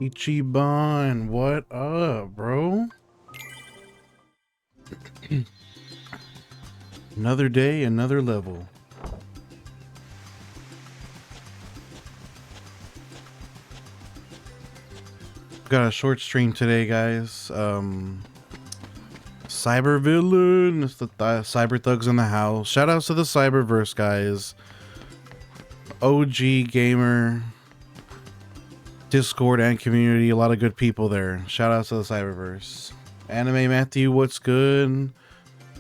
Ichiban, what up, bro? Another day, another level. Got a short stream today, guys. Cyber Villain, it's the Cyber Thugs in the house. Shout outs to the Cyberverse, guys. OG Gamer, Discord and community, a lot of good people there. Shout outs to the Cyberverse. Anime Matthew, what's good?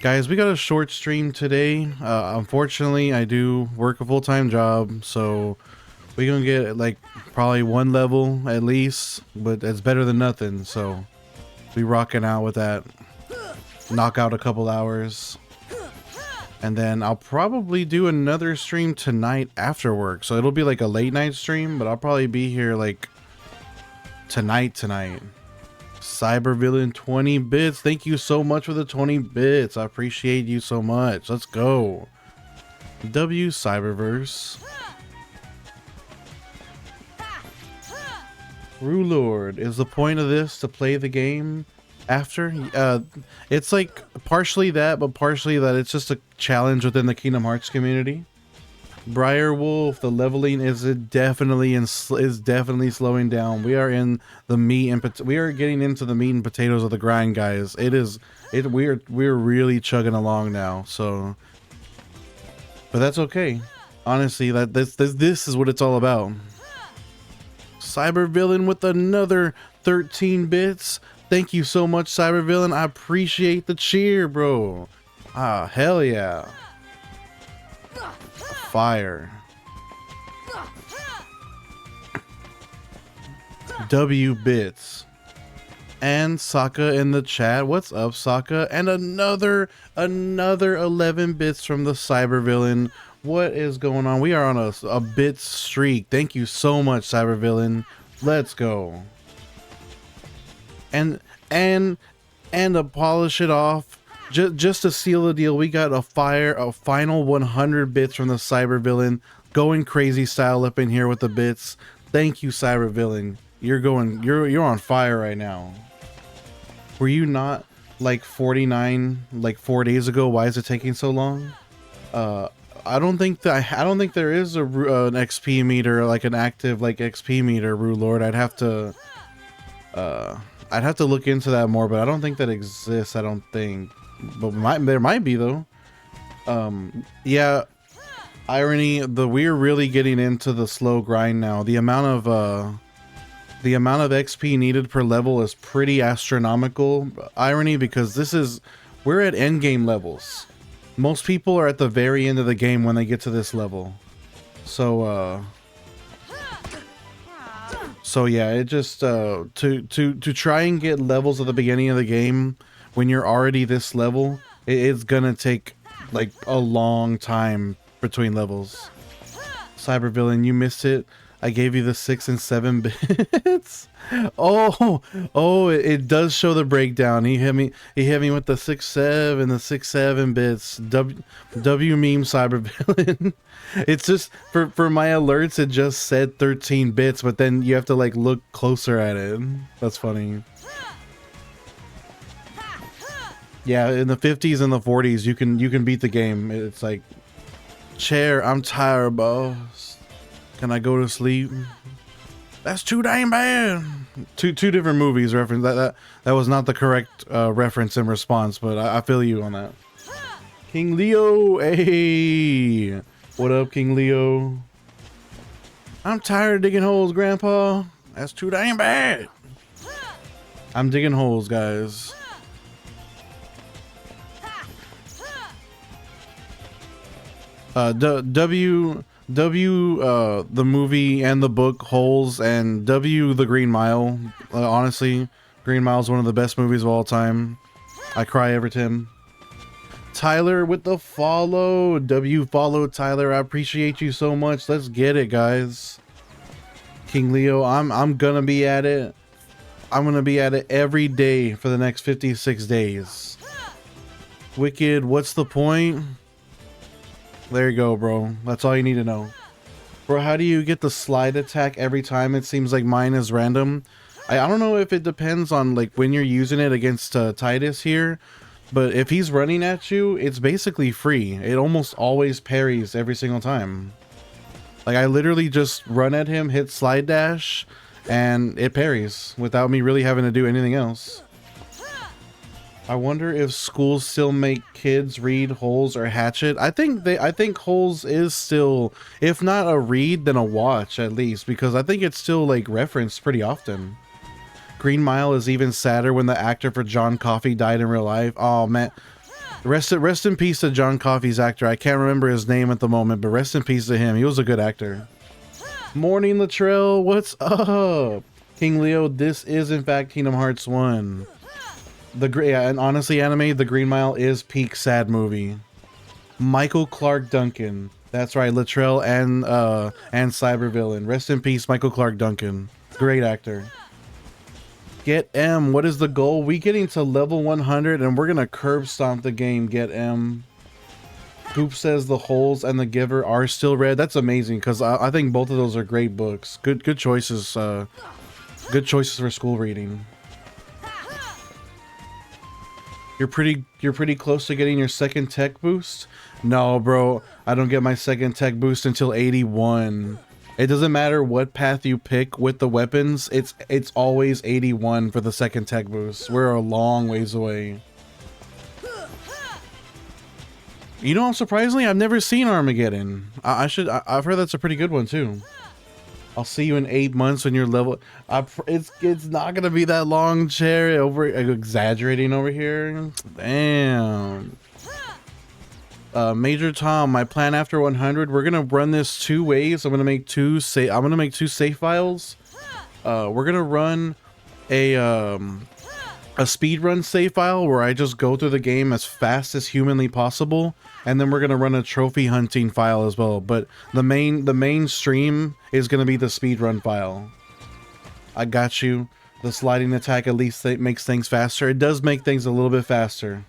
Guys, we got a short stream today. Unfortunately, I do work a full-time job, so we're gonna get like probably one level at least, but it's better than nothing, so we rocking out with that. Knock out a couple hours, and then I'll probably do another stream tonight after work, so it'll be like a late night stream, but I'll probably be here like tonight. Cyber Villain 20 bits, thank you so much for the 20 bits. I appreciate you so much. Let's go. W Cyberverse. Rulord, is the point of this to play the game after? It's like partially that, but partially that it's just a challenge within the Kingdom Hearts community. Briar Wolf, the leveling is definitely slowing down. We are in the meat and we are getting into the meat and potatoes of the grind, guys. We're really chugging along now. So, but that's okay. Honestly, this is what it's all about. Cyber Villain with another 13 bits. Thank you so much, Cyber Villain. I appreciate the cheer, bro. Ah, hell yeah. Fire. W bits. And Sokka in the chat. What's up, Sokka? And another 11 bits from the Cyber Villain. What is going on? We are on a bit streak. Thank you so much, Cyber Villain. Let's go. And to polish it off, just to seal the deal, we got a final 100 bits from the Cyber Villain. Going crazy style up in here with the bits. Thank you, Cyber Villain. You're on fire right now. Were you not like 49 like 4 days ago? Why is it taking so long? I don't think there is an XP meter, like an active like XP meter, Rue Lord. I'd have to look into that more, but I don't think that exists. I don't think, but there might be though. Yeah, irony. We're really getting into the slow grind now. The amount of XP needed per level is pretty astronomical. Irony, because we're at end game levels. Most people are at the very end of the game when they get to this level. So yeah, it just to try and get levels at the beginning of the game when you're already this level, it's gonna take like a long time between levels. Cyber Villain, you missed it. I gave you the 6 and 7 bits. Oh, it does show the breakdown. He hit me with the 6-7, the 6-7 bits. W meme Cyber Villain. It's just for my alerts, it just said 13 bits, but then you have to like look closer at it. That's funny. Yeah, in the 50s and the 40s, you can beat the game. It's like, chair, I'm tired, boss. Can I go to sleep? That's too dang bad. Two different movies reference. That was not the correct reference and response, but I feel you on that. King Leo, hey, what up, King Leo? I'm tired of digging holes, Grandpa. That's too dang bad. I'm digging holes, guys. The movie and the book Holes, and W the Green Mile. Honestly, Green Mile is one of the best movies of all time. I cry every time. Tyler with the follow. W followed Tyler. I appreciate you so much. Let's get it, guys. King Leo, I'm gonna be at it. I'm gonna be at it every day for the next 56 days. Wicked, what's the point? There you go, bro. That's all you need to know. Bro, how do you get the slide attack every time? It seems like mine is random. I don't know if it depends on like when you're using it against Titus here, but if he's running at you, it's basically free. It almost always parries every single time. Like I literally just run at him, hit slide dash, and it parries without me really having to do anything else. I wonder if schools still make kids read Holes or Hatchet. I think Holes is still, if not a read, then a watch at least, because I think it's still like referenced pretty often. Green Mile is even sadder when the actor for John Coffey died in real life. Oh man, rest in peace to John Coffey's actor. I can't remember his name at the moment, but rest in peace to him. He was a good actor. Morning Latrell, what's up? King Leo, this is in fact Kingdom Hearts 1. And honestly, anime, the Green Mile is peak sad movie. Michael Clark Duncan. That's right, Latrell and Cybervillain. Rest in peace, Michael Clark Duncan. Great actor. Get M. What is the goal? We getting to level 100 and we're gonna curb stomp the game. Get M. Goop says the Holes and the Giver are still red. That's amazing because I think both of those are great books. Good choices. Good choices for school reading. You're pretty close to getting your second tech boost. No, bro, I don't get my second tech boost until 81. It doesn't matter what path you pick with the weapons. It's always 81 for the second tech boost. We're a long ways away. You know, surprisingly, I've never seen Armageddon. I've heard that's a pretty good one too. I'll see you in 8 months when you're level. It's not gonna be that long, Chair. Exaggerating over here. Damn. Major Tom, my plan after 100. We're gonna run this 2 ways. I'm gonna make two save files. We're gonna run a speed run save file where I just go through the game as fast as humanly possible, and then we're gonna run a trophy hunting file as well. But the main stream is gonna be the speed run file. I got you. The sliding attack at least makes things faster. It does make things a little bit faster.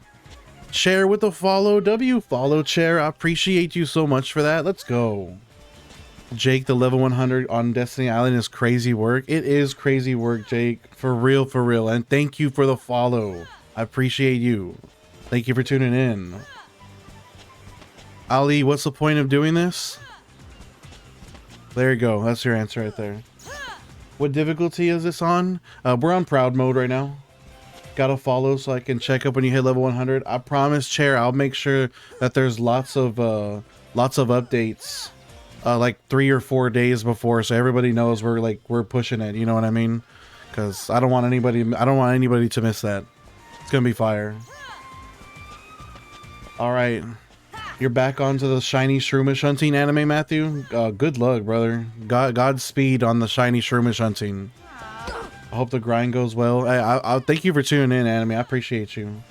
Chair with the follow. Follow Chair. I appreciate you so much for that. Let's go. Jake, the level 100 on Destiny Island is crazy work. It is crazy work, Jake. For real, for real. And thank you for the follow. I appreciate you. Thank you for tuning in. Ali, what's the point of doing this? There you go. That's your answer right there. What difficulty is this on? We're on proud mode right now. Gotta follow so I can check up when you hit level 100. I promise, Chair, I'll make sure that there's lots of updates. Like 3 or 4 days before, so everybody knows we're pushing it. You know what I mean? Because I don't want anybody to miss that. It's gonna be fire. All right, you're back onto the shiny shroomish hunting, Anime Matthew. Good luck, brother. Godspeed on the shiny shroomish hunting. I hope the grind goes well. I thank you for tuning in, Anime. I appreciate you.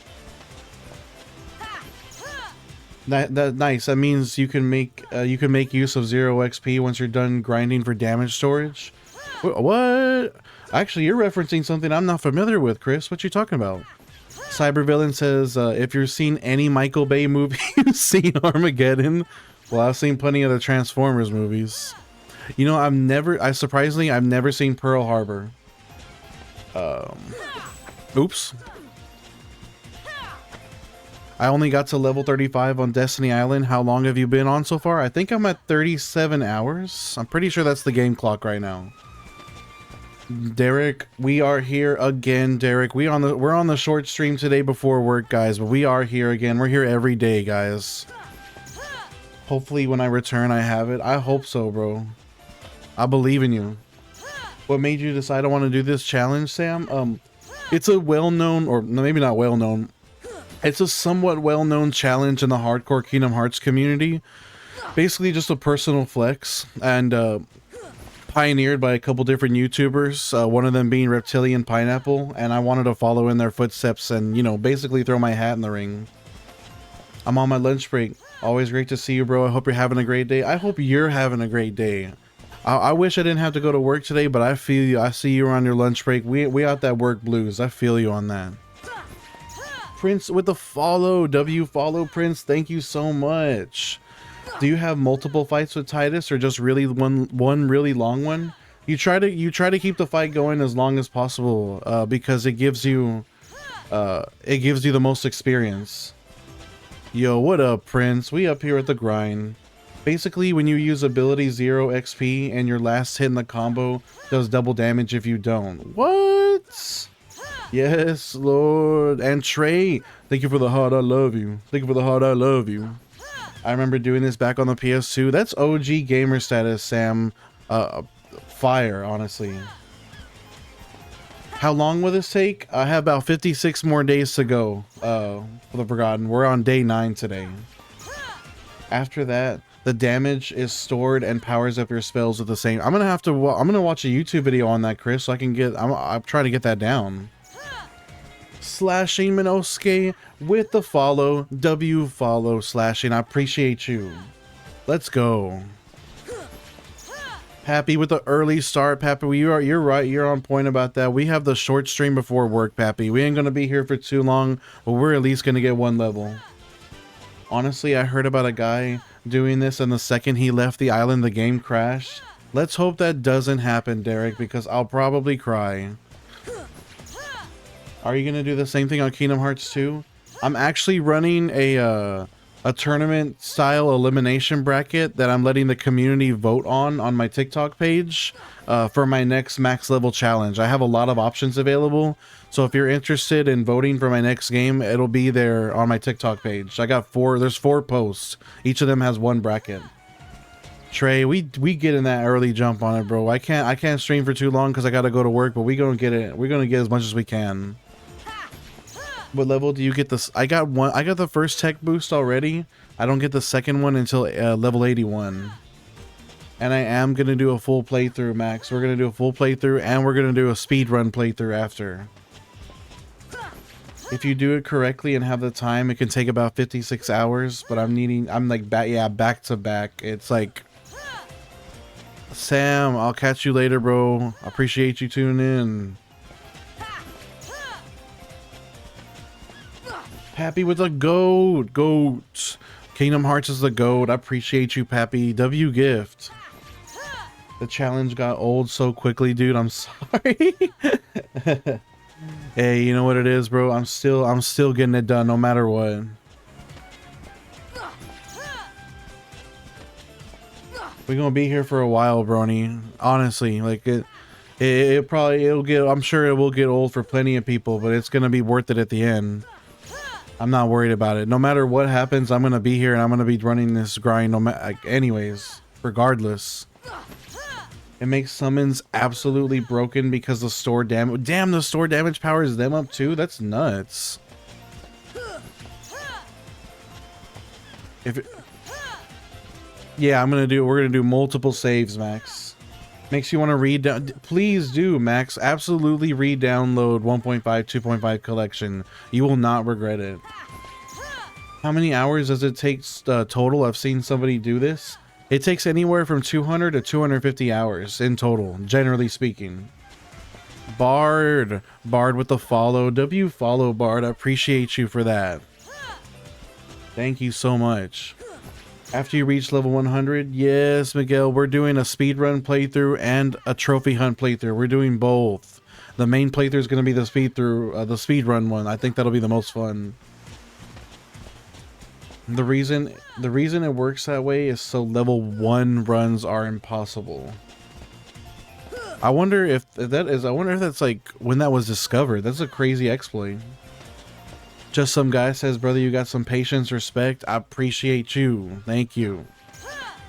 Nice. That means you can make use of 0 XP once you're done grinding for damage storage. What? Actually, you're referencing something I'm not familiar with, Chris. What you talking about? Cybervillain says, if you've seen any Michael Bay movie, you've seen Armageddon. Well, I've seen plenty of the Transformers movies. You know, surprisingly, I've never seen Pearl Harbor. Oops. I only got to level 35 on Destiny Island. How long have you been on so far? I think I'm at 37 hours. I'm pretty sure that's the game clock right now. Derek, we are here again, Derek. We're on the short stream today before work, guys, but we are here again. We're here every day, guys. Hopefully when I return, I have it. I hope so, bro. I believe in you. What made you decide I want to do this challenge, Sam? It's a well-known, or maybe not well-known, it's a somewhat well-known challenge in the hardcore Kingdom Hearts community. Basically just a personal flex, and pioneered by a couple different YouTubers, one of them being Reptilian Pineapple, and I wanted to follow in their footsteps and, you know, basically throw my hat in the ring. I'm on my lunch break. Always great to see you, bro. I hope you're having a great day. I hope you're having a great day. I wish I didn't have to go to work today, but I feel you. I see you on your lunch break. We out that work blues. I feel you on that. Prince with the follow. Follow Prince. Thank you so much. Do you have multiple fights with Titus or just really one really long one? You try to keep the fight going as long as possible, because it gives you the most experience. Yo, what up, Prince? We up here at the grind. Basically, when you use ability 0 XP and your last hit in the combo does double damage if you don't. What? Yes, Lord. And Trey, thank you for the heart, I love you. Thank you for the heart, I love you. I remember doing this back on the PS2. That's OG gamer status, Sam. Fire, honestly. How long will this take? I have about 56 more days to go for the Forgotten. We're on day 9 today. After that, the damage is stored and powers up your spells with the same. I'm gonna watch a YouTube video on that, Chris, so I can get. I'm trying to get that down. Slashing Minosuke with the follow. W follow slashing. I appreciate you. Let's go. Pappy with the early start. Pappy, you're right. You're on point about that. We have the short stream before work, Pappy. We ain't gonna be here for too long, but we're at least gonna get 1 level. Honestly, I heard about a guy doing this, and the second he left the island, the game crashed. Let's hope that doesn't happen, Derek, because I'll probably cry. Are you gonna do the same thing on Kingdom Hearts 2? I'm actually running a tournament style elimination bracket that I'm letting the community vote on my TikTok page for my next max level challenge. I have a lot of options available, so if you're interested in voting for my next game, it'll be there on my TikTok page. I got there's 4 posts. Each of them has 1 bracket. Trey, we get in that early jump on it, bro. I can't stream for too long because I gotta go to work, but we're gonna get it. We're gonna get as much as we can. What level do you get this? I got the first tech boost already. I don't get the second one until level 81. And I am gonna do a full playthrough, Max. We're gonna do a full playthrough, and we're gonna do a speed run playthrough after. If you do it correctly and have the time, it can take about 56 hours. But I'm like back to back. It's like, Sam, I'll catch you later, bro. I appreciate you tuning in. Pappy with the goat. Kingdom Hearts is the goat. I appreciate you, Pappy. W gift. The challenge got old so quickly, dude. I'm sorry. Hey, you know what it is, bro? I'm still getting it done no matter what. We're gonna be here for a while, Brony. Honestly, like I'm sure it will get old for plenty of people, but it's gonna be worth it at the end. I'm not worried about it. No matter what happens, I'm gonna be here and I'm gonna be running this grind anyways, regardless. It makes summons absolutely broken because the store damage. Damn, the store damage powers them up too. That's nuts. Yeah, we're gonna do multiple saves, Max. Makes you want to read down. Please do, Max. Absolutely re-download 1.5, 2.5 collection. You will not regret it. How many hours does it take total? I've seen somebody do this. It takes anywhere from 200 to 250 hours in total, generally speaking. Bard with the follow. W follow, Bard. I appreciate you for that. Thank you so much. After you reach level 100, yes, Miguel, we're doing a speedrun playthrough and a trophy hunt playthrough. We're doing both. The main playthrough is going to be the speedrun one. I think that'll be the most fun. The reason it works that way is so level 1 runs are impossible. I wonder if that's like when that was discovered. That's a crazy exploit. Just some guy says, brother, you got some patience, respect. I appreciate you. Thank you.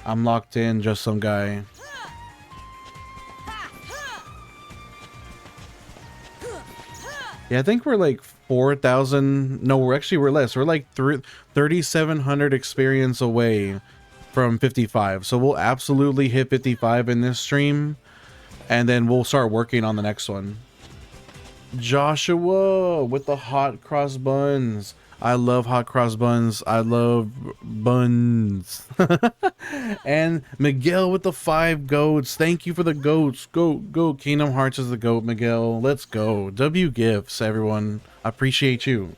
I'm locked in, just some guy. Yeah, I think we're like 4,000. No, we're less. We're like 3,700 experience away from 55. So we'll absolutely hit 55 in this stream. And then we'll start working on the next one. Joshua with the hot cross buns. I love hot cross buns. I love buns. And Miguel with the 5 goats. Thank you for the goats. Go. Kingdom Hearts is the goat, Miguel. Let's go. W gifts, everyone. I appreciate you.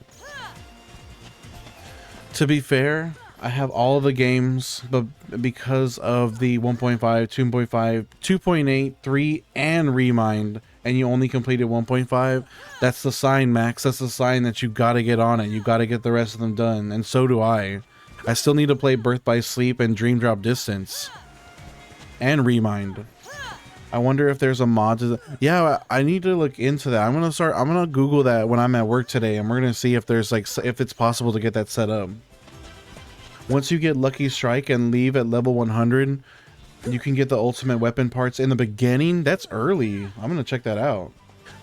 To be fair, I have all of the games, but because of the 1.5, 2.5, 2.8, 3, and Remind, and you only completed 1.5, that's the sign, Max. That's the sign that you gotta get on it. You gotta get the rest of them done, and so do I. I still need to play Birth by Sleep and Dream Drop Distance. And Remind. I wonder if there's a mod to yeah, I need to look into that. I'm gonna Google that when I'm at work today, and we're gonna see if there's like, if it's possible to get that set up. Once you get Lucky Strike and leave at level 100, you can get the ultimate weapon parts in the beginning. That's early. I'm gonna check that out.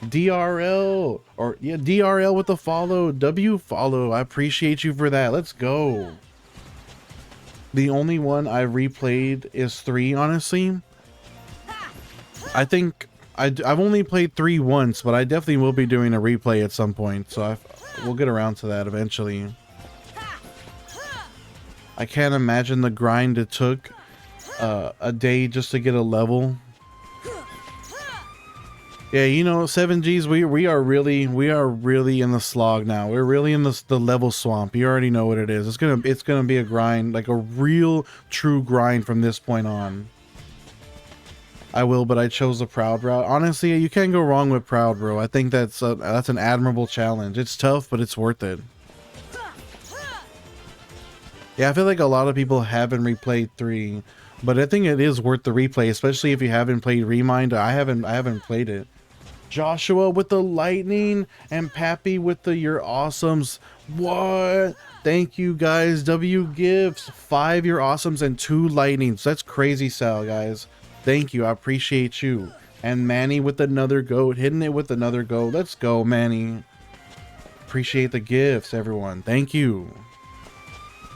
DRL, or yeah, DRL with the follow, W follow. I appreciate you for that. Let's go. The only one I replayed is 3, honestly. I think I've only played 3 once, but I definitely will be doing a replay at some point, so we'll get around to that eventually. I can't imagine the grind it took a day just to get a level. Yeah, you know, 7Gs, we are really in the slog now. We're really in the level swamp. You already know what it is. It's gonna be a grind, like a real true grind from this point on. I will, but I chose the Proud route. Honestly, you can't go wrong with Proud, bro. I think that's an admirable challenge. It's tough, but it's worth it. Yeah, I feel like a lot of people haven't replayed 3, but I think it is worth the replay, especially if you haven't played Remind. I haven't played it. Joshua with the lightning and Pappy with the You're Awesomes. What? Thank you guys. W gifts 5 You're Awesomes and 2 lightnings. That's crazy, Sal, guys. Thank you. I appreciate you. And Manny with another goat, hitting it with another goat. Let's go, Manny. Appreciate the gifts, everyone. Thank you.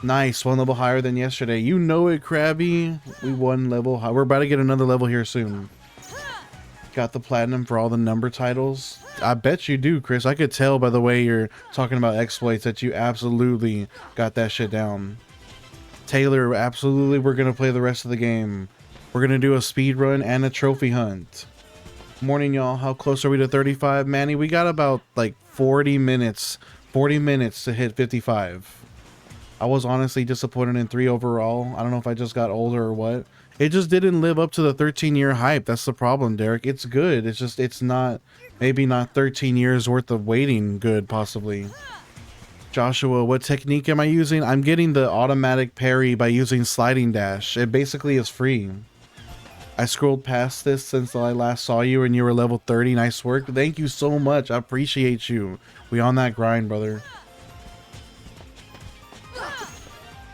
Nice, 1 level higher than yesterday. You know it, Krabby. We 1 level high. We're about to get another level here soon. Got the platinum for all the number titles. I bet you do, Chris. I could tell by the way you're talking about exploits that you absolutely got that shit down. Taylor, absolutely, we're gonna play the rest of the game. We're gonna do a speed run and a trophy hunt. Morning, y'all. How close are we to 35? Manny, we got about like 40 minutes to hit 55. I was honestly disappointed in 3 overall. I don't know if I just got older or what. It just didn't live up to the 13-year hype. That's the problem, Derek. It's good. It's just, it's not, maybe not 13 years worth of waiting good, possibly. Joshua, what technique am I using? I'm getting the automatic parry by using sliding dash. It basically is free. I scrolled past this since I last saw you and you were level 30. Nice work. Thank you so much. I appreciate you. We on that grind, brother.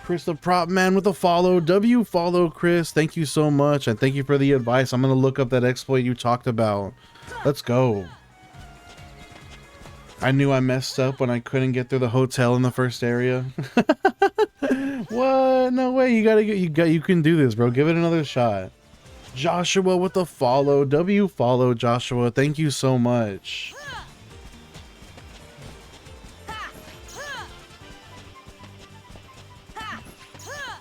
Chris the Prop Man with a follow. W follow, Chris. Thank you so much. And thank you for the advice. I'm going to look up that exploit you talked about. Let's go. I knew I messed up when I couldn't get through the hotel in the first area. What? No way. You can do this, bro. Give it another shot. Joshua with the follow. W follow, Joshua. Thank you so much.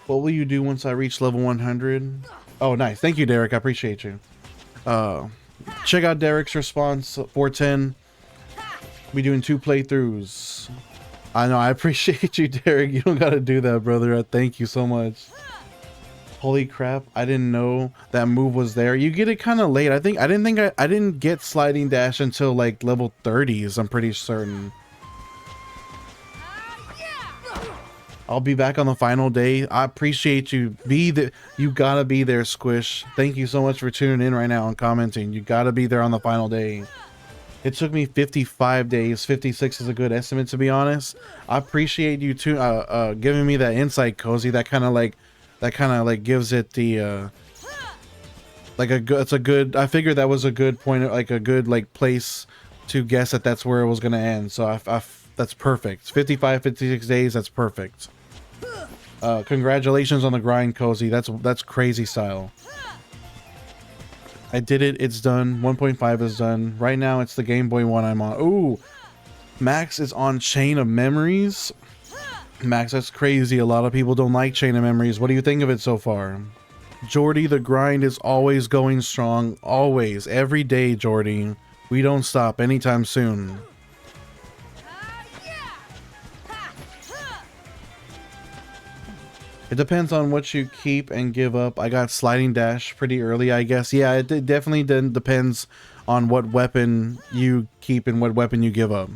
What will you do once I reach level 100? Oh, nice. Thank you, Derek. I appreciate you. Check out Derek's response, 410. We doing 2 playthroughs. I know. I appreciate you, Derek. You don't got to do that, brother. Thank you so much. Holy crap. I didn't know that move was there. You get it kind of late. I didn't get sliding dash until like level 30s. I'm pretty certain. I'll be back on the final day. I appreciate you. You gotta be there, Squish. Thank you so much for tuning in right now and commenting. You gotta be there on the final day. It took me 55 days. 56 is a good estimate, to be honest. I appreciate you too, giving me that insight, Cozy. That kind of like gives it the like a good. It's a good. I figured that was a good point, like a good like place to guess that that's where it was gonna end. So that's perfect. 55, 56 days. That's perfect. Congratulations on the grind, Cozy. That's crazy style. I did it. It's done. 1.5 is done. Right now, it's the Game Boy one I'm on. Ooh, Max is on Chain of Memories. Max, that's crazy. A lot of people don't like Chain of Memories. What do you think of it so far? Jordy, the grind is always going strong. Always. Every day, Jordy. We don't stop anytime soon. It depends on what you keep and give up. I got sliding dash pretty early, I guess. Yeah, it definitely depends on what weapon you keep and what weapon you give up.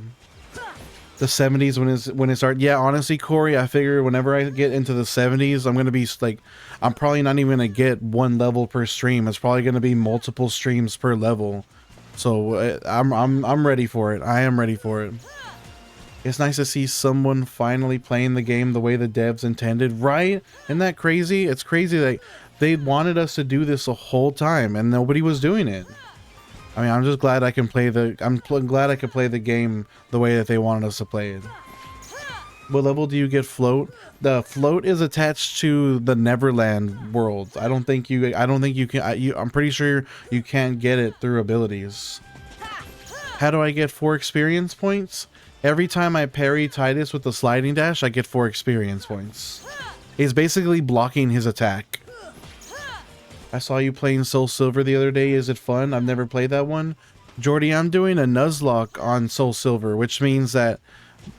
The 70s when it started. Yeah, honestly, Corey, I figure whenever I get into the 70s, I'm gonna be like, I'm probably not even gonna get one level per stream. It's probably gonna be multiple streams per level. So I'm ready for it. I am ready for it. It's nice to see someone finally playing the game the way the devs intended, right? Isn't that crazy? It's crazy that they wanted us to do this the whole time and nobody was doing it. I mean, I'm just glad I can play glad I could play the game the way that they wanted us to play it. What level do you get float? The float is attached to the Neverland world. I don't think you can. I'm pretty sure you can't get it through abilities. How do I get 4 experience points? Every time I parry Titus with the sliding dash, I get 4 experience points. He's basically blocking his attack. I saw you playing Soul Silver the other day. Is it fun? I've never played that one. Jordy, I'm doing a Nuzlocke on Soul Silver, which means that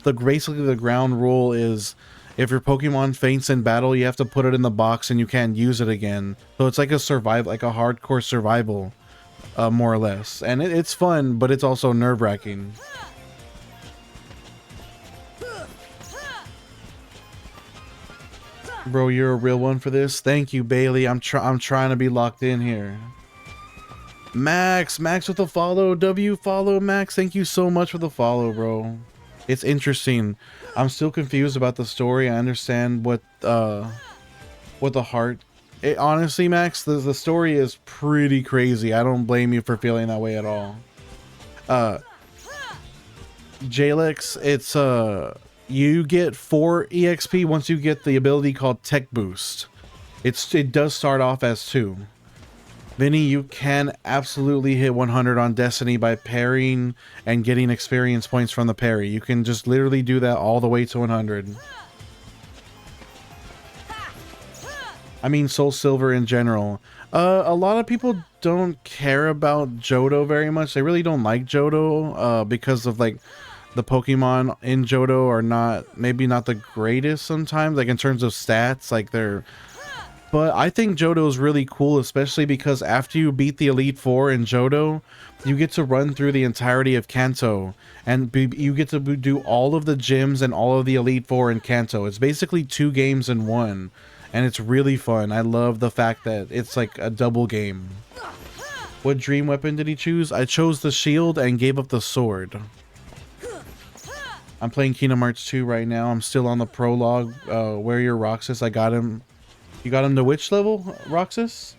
basically the ground rule is if your Pokemon faints in battle, you have to put it in the box and you can't use it again. So it's like a hardcore survival, more or less. And it's fun, but it's also nerve-wracking. Bro, you're a real one for this. Thank you, Bailey. I'm trying to be locked in here. Max with the follow. Follow Max. Thank you so much for the follow, bro. It's interesting. I'm still confused about the story. I understand what the heart. Honestly, Max, the story is pretty crazy. I don't blame you for feeling that way at all. Jalex, it's you get 4 EXP once you get the ability called Tech Boost. It does start off as 2. Vinny, you can absolutely hit 100 on Destiny by parrying and getting experience points from the parry. You can just literally do that all the way to 100. I mean Soul Silver in general. A lot of people don't care about Johto very much. They really don't like Johto because of like the Pokemon in Johto are maybe not the greatest sometimes, like in terms of stats, like but I think Johto is really cool, especially because after you beat the Elite Four in Johto, you get to run through the entirety of Kanto, and you get to do all of the gyms and all of the Elite Four in Kanto. It's basically 2 games in 1, and it's really fun. I love the fact that it's like a double game. What dream weapon did he choose? I chose the shield and gave up the sword. I'm playing Kingdom Hearts 2 right now. I'm still on the prologue. Where your Roxas? I got him. You got him to which level, Roxas?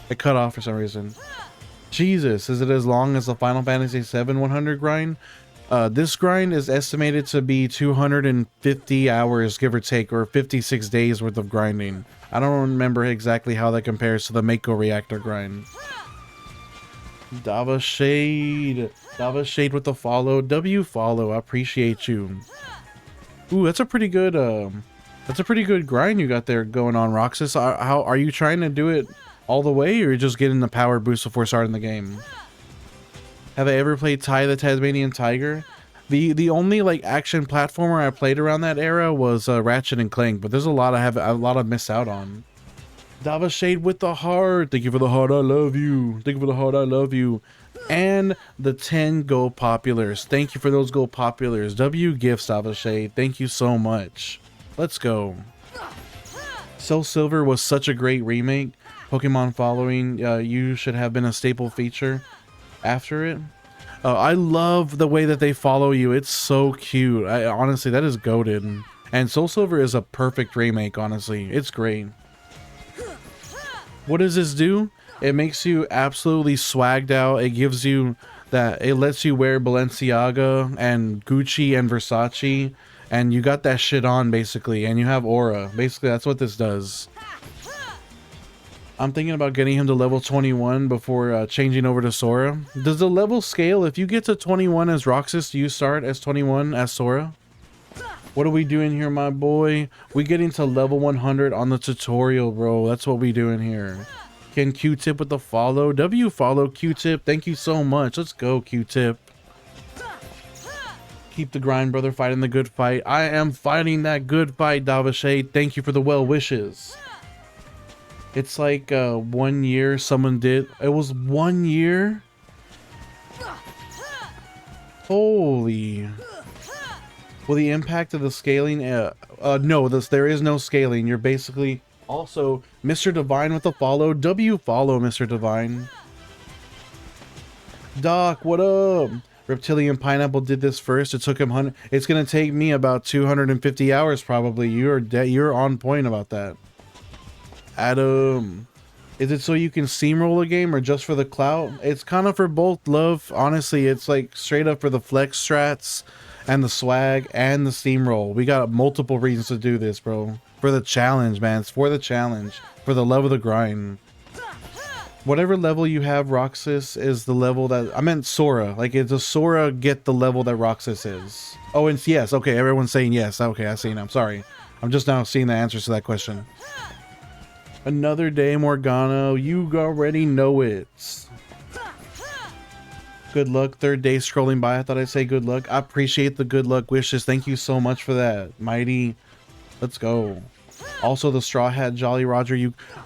It cut off for some reason. Jesus, is it as long as the Final Fantasy VII 100 grind? This grind is estimated to be 250 hours, give or take, or 56 days worth of grinding. I don't remember exactly how that compares to the Mako Reactor grind. Dava Shade with the follow. Follow. I appreciate you. Ooh, that's a pretty good grind you got there going on, Roxas. How are you trying to do it all the way, or you're just getting the power boost before starting the game? Have I ever played Ty the Tasmanian Tiger? The only like action platformer I played around that era was Ratchet and Clank, but there's a lot I've missed out on. Dava Shade with the heart. Thank you for the heart. I love you. Thank you for the heart. I love you. And the 10 gold populars. Thank you for those gold populars. W gifts, Dava Shade. Thank you so much. Let's go. Soul Silver was such a great remake. Pokemon following you should have been a staple feature after it. I love the way that they follow you. It's so cute. Honestly, that is goated. And Soul Silver is a perfect remake, honestly. It's great. What does this do? It makes you absolutely swagged out. It gives you that. It lets you wear Balenciaga and Gucci and Versace. And you got that shit on, basically. And you have aura. Basically, that's what this does. I'm thinking about getting him to level 21 before changing over to Sora. Does the level scale? If you get to 21 as Roxas, do you start as 21 as Sora? What are we doing here, my boy? We getting to level 100 on the tutorial, bro. That's what we doing here. Can Q-Tip with the follow? W follow Q-Tip. Thank you so much. Let's go, Q-Tip. Keep the grind, brother. Fighting the good fight. I am fighting that good fight, Davashay. Thank you for the well wishes. It's like 1 year someone did. It was 1 year? Holy. Well, the impact of the scaling, no, there is no scaling. You're basically also Mr. Divine with a follow. W follow, Mr. Divine. Doc, what up? Reptilian Pineapple did this first. It took him it's gonna take me about 250 hours probably. You're on point about that. Adam, is it so you can steamroll a game or just for the clout? It's kind of for both, love. Honestly, it's like straight up for the flex strats and the swag and the steamroll. We got multiple reasons to do this, bro. For the challenge, man. It's for the challenge. For the love of the grind. Whatever level you have, Roxas is the level that... I meant Sora. Like, it's a Sora get the level that Roxas is. Oh, and yes. Okay, everyone's saying yes. Okay, I see now. I'm sorry. I'm just now seeing the answers to that question. Another day, Morgana. You already know it. Good luck. Third day scrolling by. I thought I'd say good luck. I appreciate the good luck wishes. Thank you so much for that. Mighty. Let's go. Also, the Straw Hat Jolly Roger.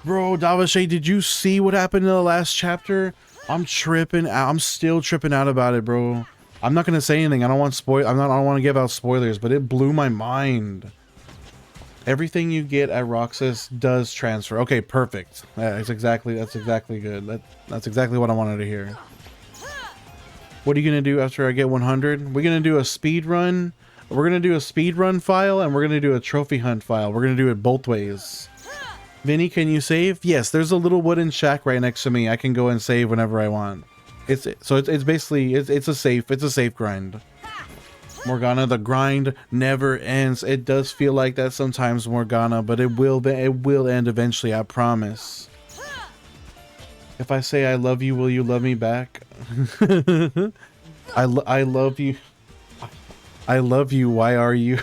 Bro, Davashay, did you see what happened in the last chapter? I'm tripping out. I'm still tripping out about it, bro. I'm not gonna say anything. I don't want I don't want to give out spoilers, but it blew my mind. Everything you get at Roxas does transfer. Okay, perfect. That's exactly good. That's exactly what I wanted to hear. What are you gonna do after I get 100? We're gonna do a speed run. We're gonna do a speed run file, and we're gonna do a trophy hunt file. We're gonna do it both ways. Vinny, can you save? Yes, there's a little wooden shack right next to me. I can go and save whenever I want. It's basically it's a safe grind. Morgana, the grind never ends. It does feel like that sometimes, Morgana, but it will end eventually. I promise. If I say I love you, will you love me back? I love you. I love you. Why are you?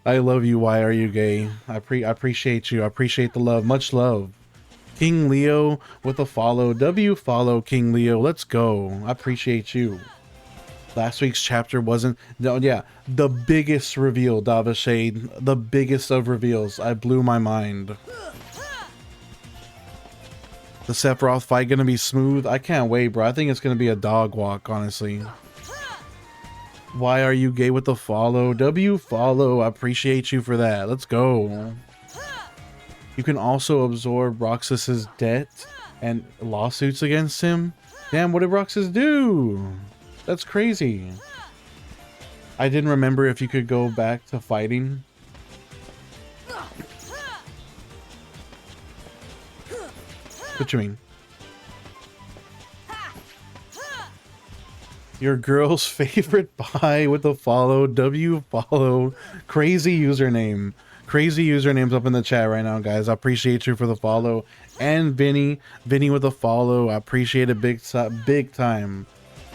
I love you. Why are you gay? I appreciate you. I appreciate the love. Much love. King Leo with a follow. W follow King Leo. Let's go. I appreciate you. Last week's chapter wasn't... No, yeah. The biggest reveal, Davashay. The biggest of reveals. I blew my mind. The Sephiroth fight gonna be smooth? I can't wait, bro. I think it's gonna be a dog walk, honestly. Why are you gay with the follow? W follow. I appreciate you for that. Let's go. You can also absorb Roxas's debt and lawsuits against him. Damn, what did Roxas do? That's crazy. I didn't remember if you could go back to fighting. What you mean? Your girl's favorite buy with a follow. W follow. Crazy username. Crazy usernames up in the chat right now, guys. I appreciate you for the follow. And Vinny with a follow. I appreciate it big time.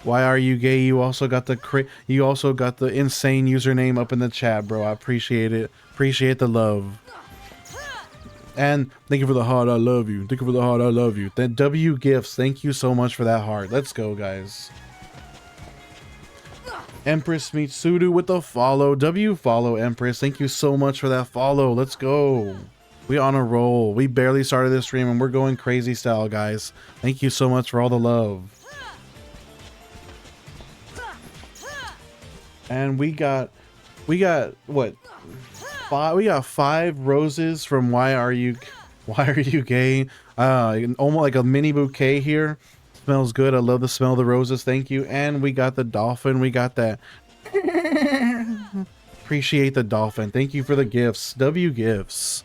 Why are you gay? You also got the insane username up in the chat, bro. I appreciate it. Appreciate the love. And thank you for the heart. I love you. Thank you for the heart. I love you. Then W gifts. Thank you so much for that heart. Let's go, guys. Empress Mitsudu with the follow. W follow, Empress. Thank you so much for that follow. Let's go. We on a roll. We barely started this stream and we're going crazy style, guys. Thank you so much for all the love. And we got what? We got 5 roses from Why Are You Gay? Almost like a mini bouquet here. Smells good. I love the smell of the roses. Thank you. And we got the dolphin. We got that. Appreciate the dolphin. Thank you for the gifts. W gifts.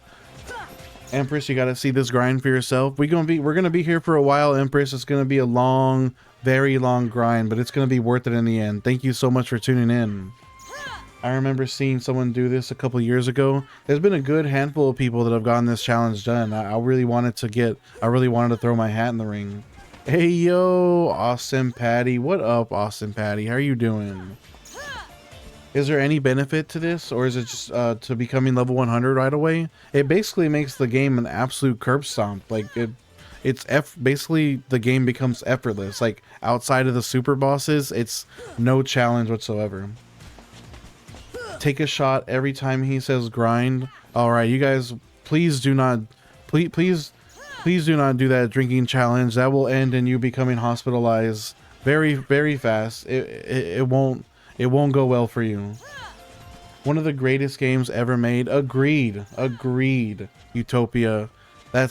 Empress, you gotta see this grind for yourself. We're gonna be here for a while, Empress. It's gonna be a long, very long grind, but it's gonna be worth it in the end. Thank you so much for tuning in. I remember seeing someone do this a couple years ago. There's been a good handful of people that have gotten this challenge done. I really wanted to throw my hat in the ring. Hey yo, Austin Patty. What up, Austin Patty? How are you doing? Is there any benefit to this, or is it just to becoming level 100 right away? It basically makes the game an absolute curb stomp. Like basically the game becomes effortless. Like outside of the super bosses, it's no challenge whatsoever. Take a shot every time he says grind. All right, you guys, please do not, please do not do that drinking challenge. That will end in you becoming hospitalized very fast. It won't go well for you. One of the greatest games ever made. Agreed. Utopia.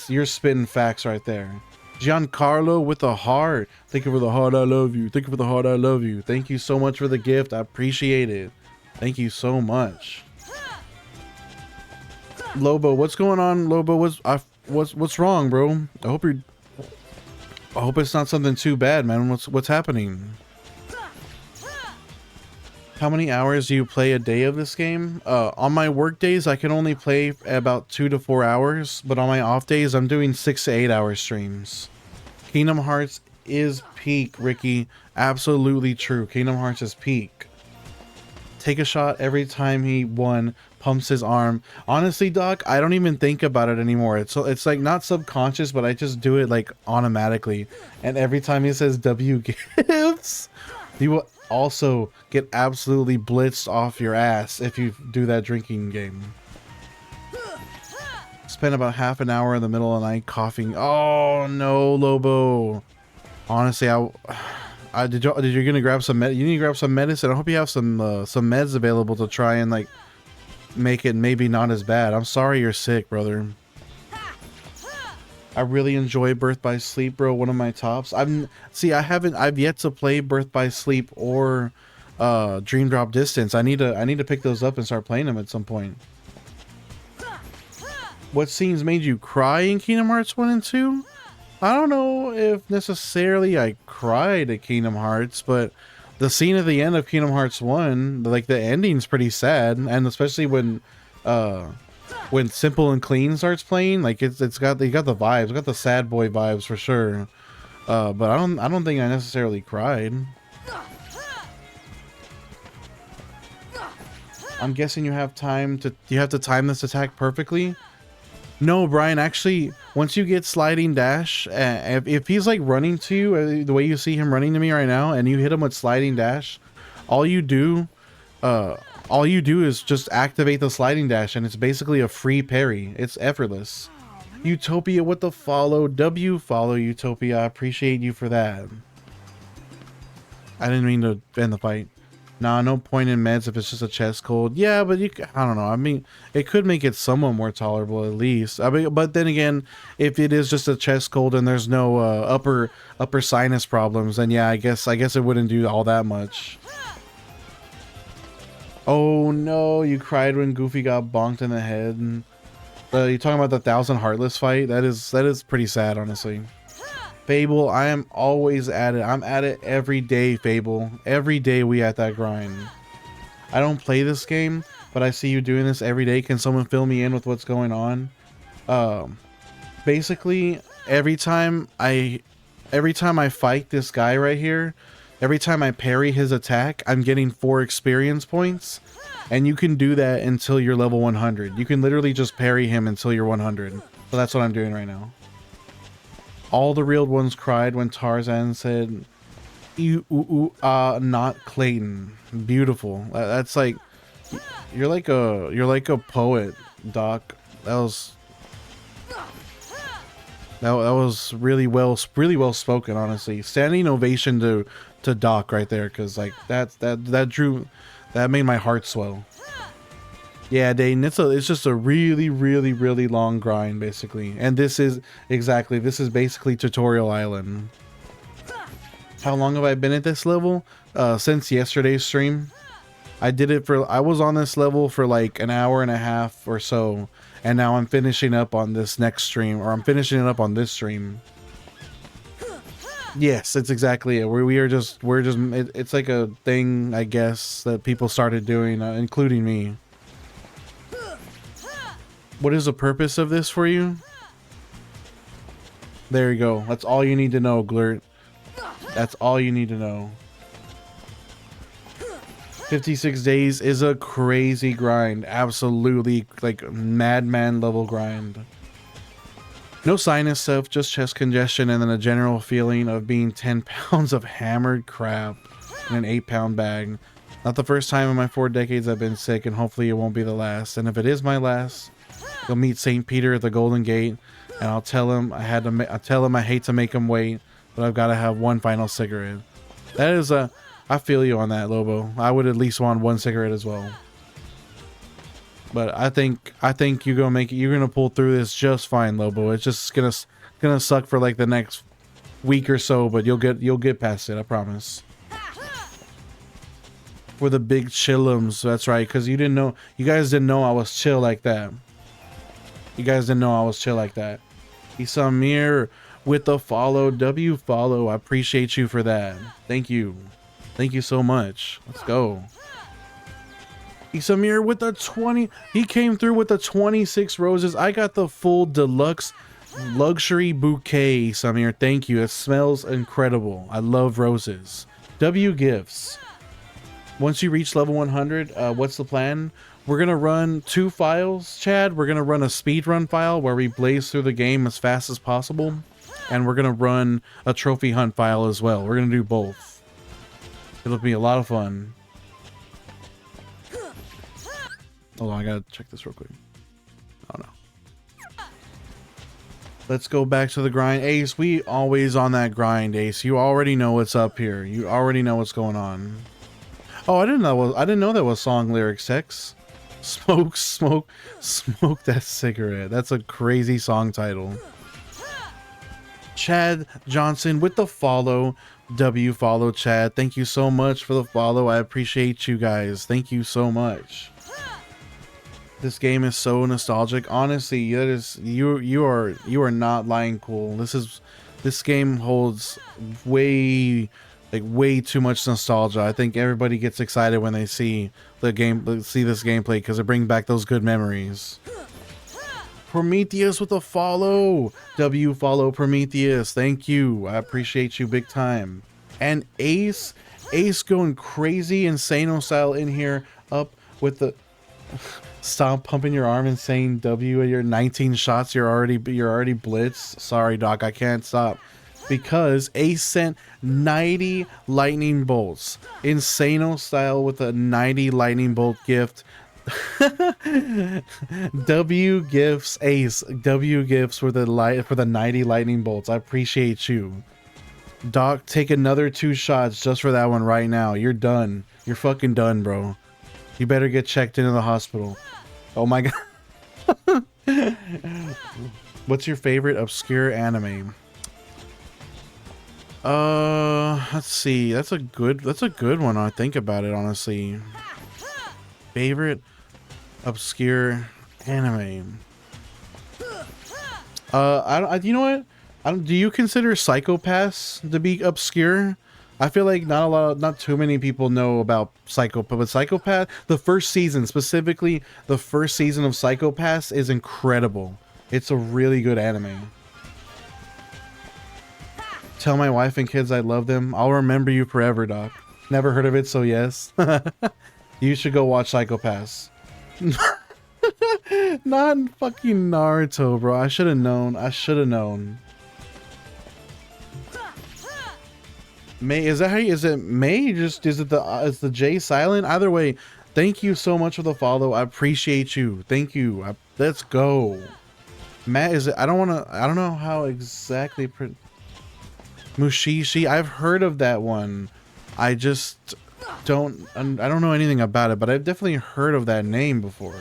You're spitting facts right there. Giancarlo with the heart. Thank you for the heart, I love you. Thank you for the heart, I love you. Thank you so much for the gift. I appreciate it. Thank you so much. Lobo, what's going on? Lobo, what's wrong, bro? I hope it's not something too bad, man. What's happening? How many hours do you play a day of this game? On my work days, I can only play about 2 to 4 hours, but on my off days, I'm doing 6 to 8 hour streams. Kingdom Hearts is peak, Ricky. Absolutely true. Kingdom Hearts is peak. Take a shot every time he pumps his arm. Honestly, Doc, I don't even think about it anymore. It's like not subconscious, but I just do it like automatically. And every time he says W gifts, you will also get absolutely blitzed off your ass if you do that drinking game. Spend about half an hour in the middle of the night coughing. Oh no, Lobo. Honestly, did you gonna grab some you need to grab some medicine. I hope you have some meds available to try and like make it maybe not as bad. I'm sorry you're sick, brother. I really enjoy Birth by Sleep, bro. One of my tops. I've yet to play Birth by Sleep or Dream Drop Distance. I need to pick those up and start playing them at some point. What scenes made you cry in Kingdom Hearts 1 and 2? I don't know if necessarily I cried at Kingdom Hearts, but the scene at the end of Kingdom Hearts 1, like the ending's pretty sad, and especially when Simple and Clean starts playing, like you got the vibes, it's got the sad boy vibes for sure. But I don't think I necessarily cried. I'm guessing you have to time this attack perfectly. No, Brian, actually, once you get sliding dash, if he's like running to you, the way you see him running to me right now, and you hit him with sliding dash, all you do is just activate the sliding dash, and it's basically a free parry. It's effortless. Utopia with the follow. Follow Utopia. I appreciate you for that. I didn't mean to end the fight. Nah, no point in meds if it's just a chest cold. Yeah, but I don't know. I mean, it could make it somewhat more tolerable at least. I mean, but then again, if it is just a chest cold and there's no upper sinus problems, then yeah, I guess it wouldn't do all that much. Oh no, you cried when Goofy got bonked in the head. You talking about the 1000 Heartless fight? That is pretty sad, honestly. Fable, I am always at it. I'm at it every day, Fable. Every day we at that grind. I don't play this game, but I see you doing this every day. Can someone fill me in with what's going on? Basically, every time I fight this guy right here, every time I parry his attack, I'm getting 4 experience points. And you can do that until you're level 100. You can literally just parry him until you're 100. So that's what I'm doing right now. All the real ones cried when Tarzan said, not Clayton. Beautiful. That's like, you're like a poet, Doc. That was really well spoken, honestly. Standing ovation to Doc right there, because like that made my heart swell. Yeah, Dayton, it's just a really long grind, basically. And this is basically Tutorial Island. How long have I been at this level? Since yesterday's stream. I was on this level for like an hour and a half or so, and now I'm finishing up on this next stream, or I'm finishing it up on this stream. Yes, it's exactly it. It's like a thing, I guess, that people started doing, including me. What is the purpose of this for you? There you go. That's all you need to know, Glurt. That's all you need to know. 56 days is a crazy grind. Absolutely, like, madman level grind. No sinus stuff, just chest congestion and then a general feeling of being 10 pounds of hammered crap in an 8-pound bag. Not the first time in my 4 decades I've been sick, and hopefully it won't be the last. And if it is my last, you'll meet St. Peter at the Golden Gate, and I'll tell him I hate to make him wait, but I've got to have one final cigarette. That is I feel you on that, Lobo. I would at least want one cigarette as well. But I think you're gonna make it. You're gonna pull through this just fine, Lobo. It's just gonna suck for like the next week or so, but you'll get past it. I promise. For the big chillums, that's right. Because you guys didn't know I was chill like that. You guys didn't know I was chill like that. Isamir with the follow, W follow. I appreciate you for that. Thank you so much. Let's go. Isamir with the 20. He came through with the 26 roses. I got the full deluxe luxury bouquet, Isamir. Thank you. It smells incredible. I love roses. W gifts. Once you reach level 100, what's the plan? We're going to run 2 files, Chad. We're going to run a speedrun file where we blaze through the game as fast as possible. And we're going to run a trophy hunt file as well. We're going to do both. It'll be a lot of fun. Hold on, I gotta check this real quick. Oh no. Let's go back to the grind. Ace, we always on that grind, Ace. You already know what's up here. You already know what's going on. Oh, I didn't know that was song lyrics, Hex. Smoke that cigarette. That's a crazy song title. Chad Johnson with the follow. W follow, Chad. Thank you so much for the follow. I appreciate you guys. Thank you so much. This game is so nostalgic. Honestly, that is you are not lying, cool. This game holds way too much nostalgia. I think everybody gets excited when they see this gameplay because it brings back those good memories. Prometheus with a follow. W follow Prometheus. Thank you. I appreciate you big time. And Ace going crazy Insano style in here up with the stop pumping your arm and saying W at your 19 shots. You're already blitzed. Sorry, Doc, I can't stop. Because Ace sent 90 lightning bolts. Insano style with a 90 lightning bolt gift. W gifts Ace. W gifts for the 90 lightning bolts. I appreciate you. Doc, take another 2 shots just for that one right now. You're done. You're fucking done, bro. You better get checked into the hospital. Oh my god. What's your favorite obscure anime? Let's see. That's a good one. I think about it, honestly. Favorite obscure anime. You know what? Do you consider Psycho-Pass to be obscure? I feel like not too many people know about Psycho-Pass, but Psycho-Pass, the first season, specifically the first season of Psycho-Pass is incredible. It's a really good anime. Tell my wife and kids I love them. I'll remember you forever, Doc. Never heard of it, so yes. You should go watch Psycho-Pass. Not fucking Naruto, bro. I should have known. May, is that how you, is it May? Is the J silent? Either way, thank you so much for the follow. I appreciate you. Thank you. Let's go. Matt, is it? I don't know how exactly. Mushishi. I've heard of that one. I just don't know anything about it, but I've definitely heard of that name before.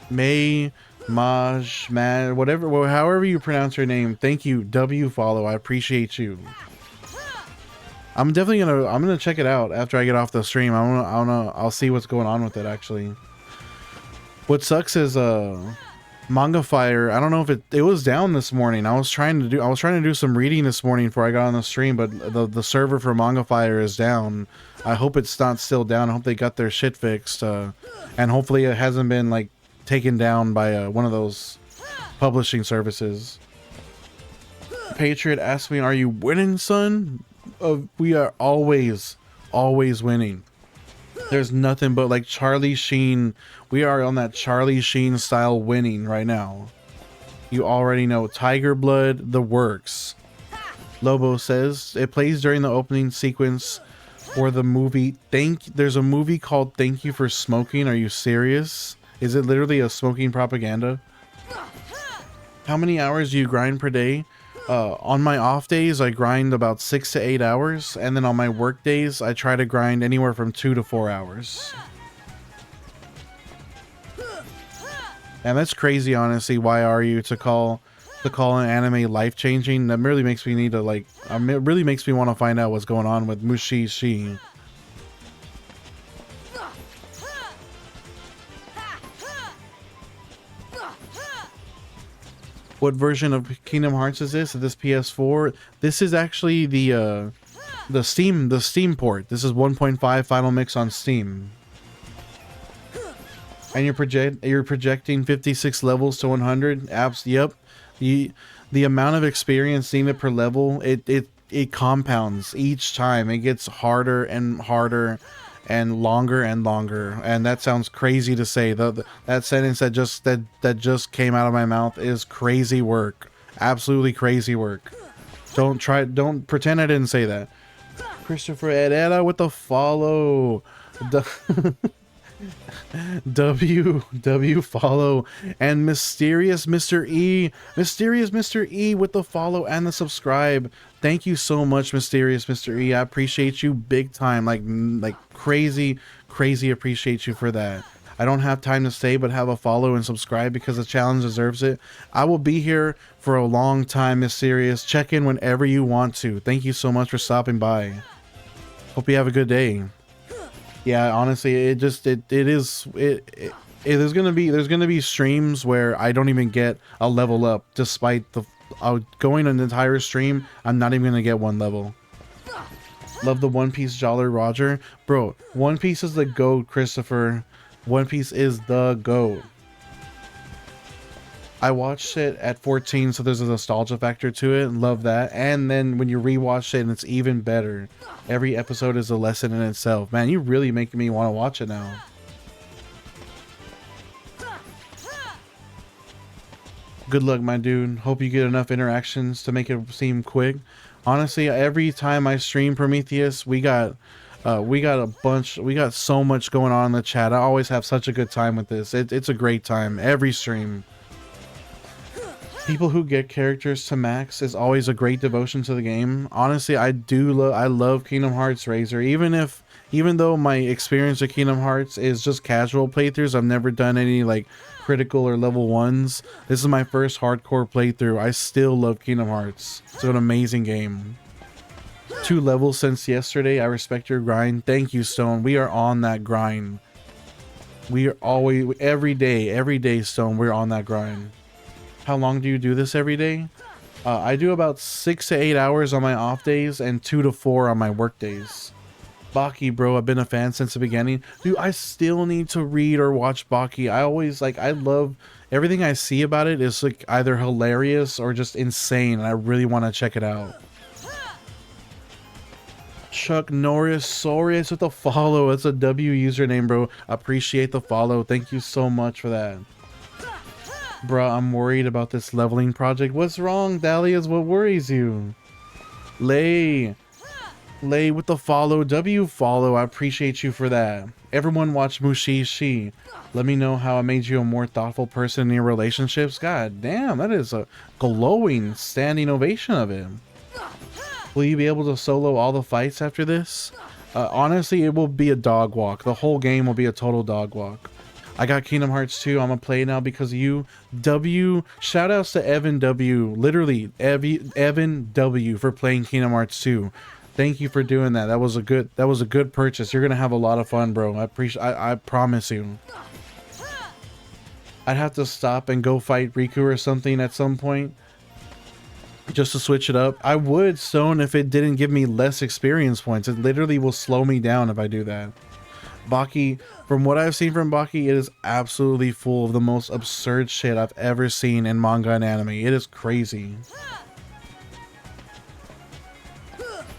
May. Maj, man, whatever, however you pronounce your name. Thank you, W follow. I appreciate you. I'm gonna check it out after I get off the stream. I'll see what's going on with it actually. What sucks is Manga Fire. I don't know if it was down this morning. I was trying to do some reading this morning before I got on the stream, but the server for Manga Fire is down. I hope it's not still down. I hope they got their shit fixed, and hopefully it hasn't been like taken down by one of those publishing services. Patriot asked me, "Are you winning, son?" We are always winning. There's nothing but like Charlie Sheen. We are on that Charlie Sheen style winning right now. You already know. Tiger Blood, the works. Lobo says it plays during the opening sequence for the movie. There's a movie called Thank You for Smoking. Are you serious? Is it literally a smoking propaganda? How many hours do you grind per day? On my off days, I grind about 6 to 8 hours, and then on my work days, I try to grind anywhere from 2 to 4 hours. And that's crazy, honestly. Why are you to call an anime life-changing? That really makes me need to like. It really makes me want to find out what's going on with Mushishi. What version of Kingdom Hearts is this? Is this PS4? This is actually the Steam port. This is 1.5 Final Mix on Steam. And you're projecting 56 levels to 100. Yep. The amount of experience needed per level, it compounds each time. It gets harder and harder and longer, and that sounds crazy to say. That sentence that just came out of my mouth is crazy work. Absolutely crazy work. Don't pretend I didn't say that. Christopher Herrera with the follow. W follow, and mysterious Mr. E with the follow and the subscribe. Thank you so much, mysterious Mr. E. I appreciate you big time, like crazy appreciate you for that. I don't have time to stay, but have a follow and subscribe because the challenge deserves it. I will be here for a long time, mysterious. Check in whenever you want to. Thank you so much for stopping by. Hope you have a good day. Yeah, honestly, there's gonna be streams where I don't even get a level up, despite going an entire stream. I'm not even gonna get one level. Love the One Piece Jolly Roger, bro. One Piece is the GOAT, Christopher. One Piece is the GOAT. I watched it at 14, so there's a nostalgia factor to it. Love that. And then when you rewatch it, and it's even better. Every episode is a lesson in itself. Man, you really making me want to watch it now. Good luck, my dude. Hope you get enough interactions to make it seem quick. Honestly, every time I stream Prometheus, we got so much going on in the chat. I always have such a good time with this. It's a great time every stream. People who get characters to max is always a great devotion to the game. Honestly, I love Kingdom Hearts Razor. Even though my experience with Kingdom Hearts is just casual playthroughs, I've never done any like critical or level 1s. This is my first hardcore playthrough. I still love Kingdom Hearts. It's an amazing game. 2 levels since yesterday. I respect your grind. Thank you, Stone. We are on that grind. We are always every day, Stone. We're on that grind. How long do you do this every day? I do about 6 to 8 hours on my off days and 2 to 4 on my work days. Baki, bro, I've been a fan since the beginning. Dude, I still need to read or watch Baki. I love everything I see about it is like either hilarious or just insane, and I really want to check it out. Chuck Norris Sorius with the follow. That's a W username, bro. Appreciate the follow. Thank you so much for that. Bruh, I'm worried about this leveling project. What's wrong, Dahlias? What worries you? Lay with the follow. W follow. I appreciate you for that. Everyone watch Mushishi. Let me know how it made you a more thoughtful person in your relationships. God damn, that is a glowing standing ovation of it. Will you be able to solo all the fights after this? Honestly, it will be a dog walk. The whole game will be a total dog walk. I got Kingdom Hearts 2. I'm gonna play now because of you. W, shout outs to Evan W. Literally, Evan W. for playing Kingdom Hearts 2. Thank you for doing that. That was a good purchase. You're gonna have a lot of fun, bro. I promise you. I'd have to stop and go fight Riku or something at some point, just to switch it up. I would, Stone, if it didn't give me less experience points. It literally will slow me down if I do that. Baki, from what I've seen from Baki, it is absolutely full of the most absurd shit I've ever seen in manga and anime. It is crazy.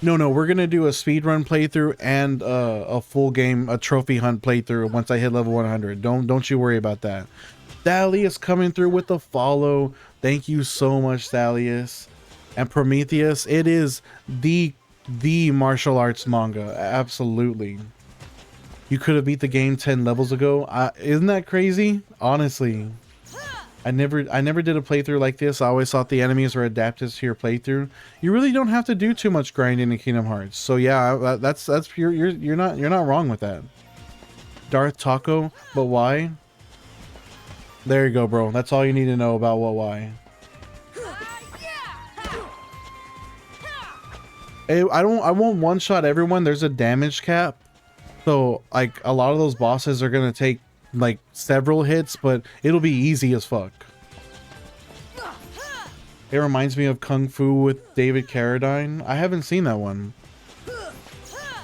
No, we're gonna do a speedrun playthrough and a full game, a trophy hunt playthrough once I hit level 100. Don't you worry about that. Thalius coming through with the follow. Thank you so much, Thalius. And Prometheus, it is the martial arts manga. Absolutely. You could have beat the game 10 levels ago. Isn't that crazy? Honestly. I never did a playthrough like this. I always thought the enemies were adapted to your playthrough. You really don't have to do too much grinding in Kingdom Hearts. So yeah, that's pure. You're not wrong with that. Darth Taco, but why? There you go, bro. That's all you need to know about why. I won't one shot everyone. There's a damage cap. So like a lot of those bosses are gonna take like several hits, but it'll be easy as fuck. It reminds me of Kung Fu with David Carradine. I haven't seen that one.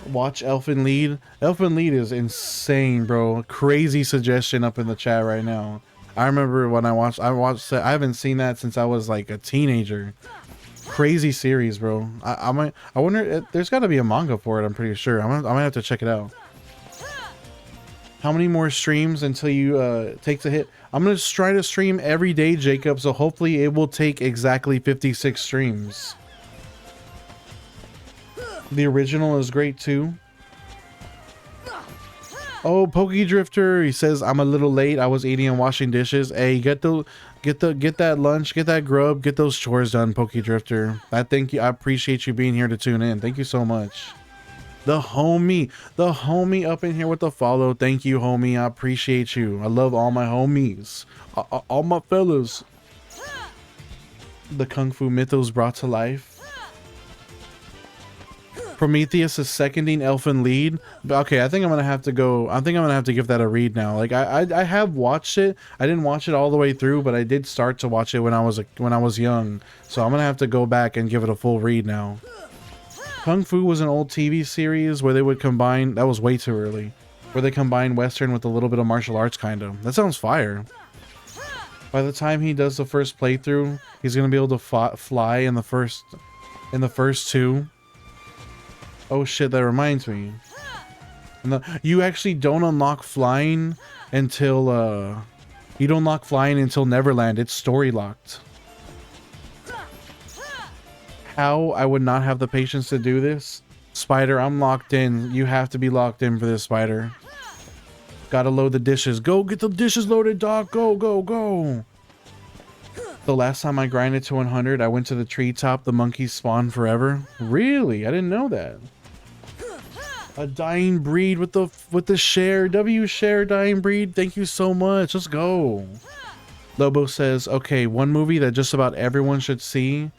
Watch Elfen Lied. Elfen Lied is insane, bro. Crazy suggestion up in the chat right now. I remember when I watched it. I haven't seen that since I was like a teenager. Crazy series, bro. I wonder, there's got to be a manga for it. I'm pretty sure. I'm gonna have to check it out. How many more streams until you take the hit? I'm gonna try to stream every day, Jacob, so hopefully it will take exactly 56 streams. The original is great too. Oh, Pokey Drifter, he says I'm a little late. I was eating and washing dishes. Hey, get that lunch, get that grub, get those chores done, Pokey Drifter. I appreciate you being here to tune in. Thank you so much. The homie up in here with the follow. Thank you, homie. I appreciate you. I love all my homies, all my fellas. The Kung Fu mythos brought to life. Prometheus is seconding Elfen Lied. But okay, I think I'm gonna have to go. I think I'm gonna have to give that a read now. Like I have watched it. I didn't watch it all the way through, but I did start to watch it when I was young. So I'm gonna have to go back and give it a full read now. Kung Fu was an old TV series where they would combine. That was way too early. Where they combine Western with a little bit of martial arts, kind of. That sounds fire. By the time he does the first playthrough, he's gonna be able to fly in the first two. Oh shit, that reminds me. You actually don't unlock flying until Neverland. It's story locked. How I would not have the patience to do this? Spider, I'm locked in. You have to be locked in for this, Spider. Gotta load the dishes. Go get the dishes loaded, dog. Go, go, go. The last time I grinded to 100, I went to the treetop. The monkeys spawn forever. Really? I didn't know that. A dying breed with the share. Share dying breed. Thank you so much. Let's go. Lobo says, okay, one movie that just about everyone should see.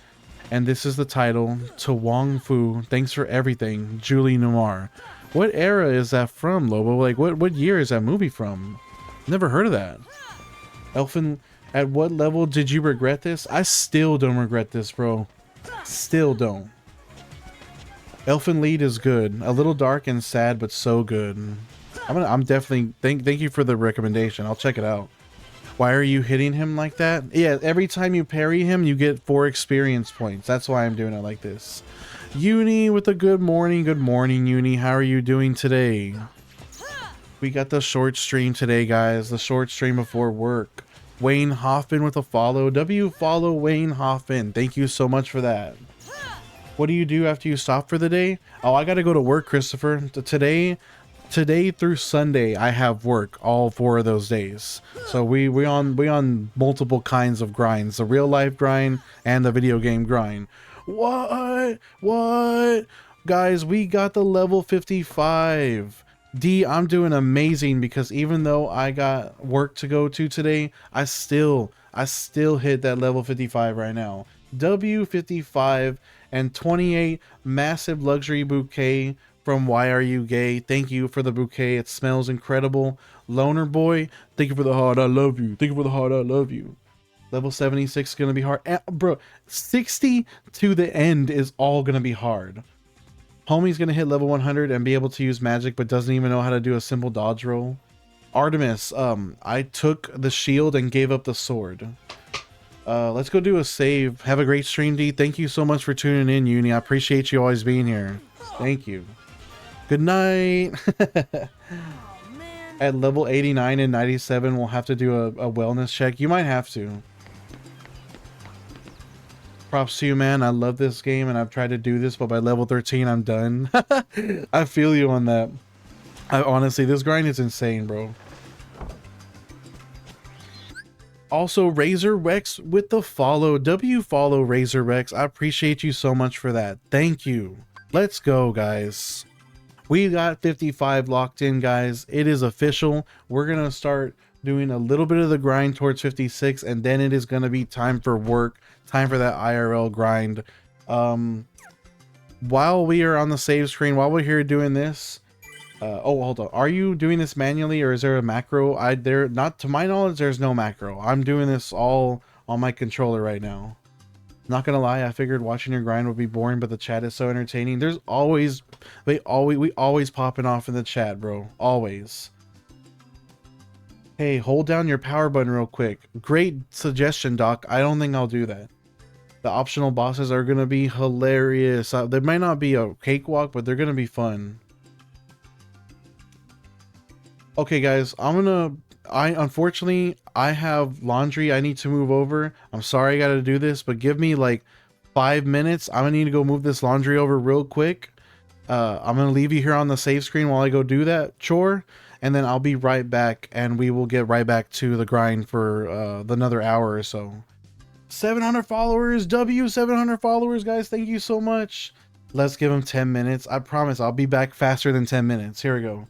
And this is the title. To Wong Fu. Thanks for everything. Julie Noir. What era is that from, Lobo? Like, what year is that movie from? Never heard of that. Elfen, at what level did you regret this? I still don't regret this, bro. Still don't. Elfen Lied is good. A little dark and sad, but so good. I'm definitely thank you for the recommendation. I'll check it out. Why are you hitting him like that? Yeah, every time you parry him, you get 4 experience points. That's why I'm doing it like this. Uni with a good morning. Good morning, Uni. How are you doing today? We got the short stream today, guys. The short stream before work. Wayne Hoffman with a follow. Follow Wayne Hoffman. Thank you so much for that. What do you do after you stop for the day? Oh, I gotta go to work, Christopher. Today through Sunday, I have work all 4 of those days. So we on multiple kinds of grinds: the real life grind and the video game grind. What? Guys, we got the level 55. D, I'm doing amazing because even though I got work to go to today, I still hit that level 55 right now. W55 and 28 massive luxury bouquet from Why Are You Gay. Thank you for the bouquet. It smells incredible. Loner Boy, thank you for the heart. I love you. Thank you for the heart. I love you. Level 76 is going to be hard. Bro, 60 to the end is all going to be hard. Homie's going to hit level 100 and be able to use magic, but doesn't even know how to do a simple dodge roll. Artemis, I took the shield and gave up the sword. Let's go do a save. Have a great stream, D. Thank you so much for tuning in, Uni. I appreciate you always being here. Thank you. Good night. At level 89 and 97, we'll have to do a wellness check. You might have to. Props to you, man. I love this game, and I've tried to do this, but by level 13, I'm done. I feel you on that. Honestly, this grind is insane, bro. Also, Razor Rex with the follow. Follow Razor Rex. I appreciate you so much for that. Thank you. Let's go, guys. We got 55 locked in, guys. It is official. We're going to start doing a little bit of the grind towards 56, and then it is going to be time for work, time for that IRL grind. While we are on the save screen, while we're here doing this, oh, hold on. Are you doing this manually, or is there a macro? Not to my knowledge, there's no macro. I'm doing this all on my controller right now. Not gonna lie, I figured watching your grind would be boring, but the chat is so entertaining. We always popping off in the chat, bro. Always. Hey, hold down your power button real quick. Great suggestion, Doc. I don't think I'll do that. The optional bosses are gonna be hilarious. They might not be a cakewalk, but they're gonna be fun. Okay, guys, unfortunately, I have laundry I need to move over. I'm sorry I gotta do this, but give me like 5 minutes. I'm gonna need to go move this laundry over real quick. I'm gonna leave you here on the save screen while I go do that chore, and then I'll be right back, and we will get right back to the grind for another hour or so. 700 followers, 700 followers, guys. Thank you so much. Let's give them 10 minutes. I promise I'll be back faster than 10 minutes. Here we go.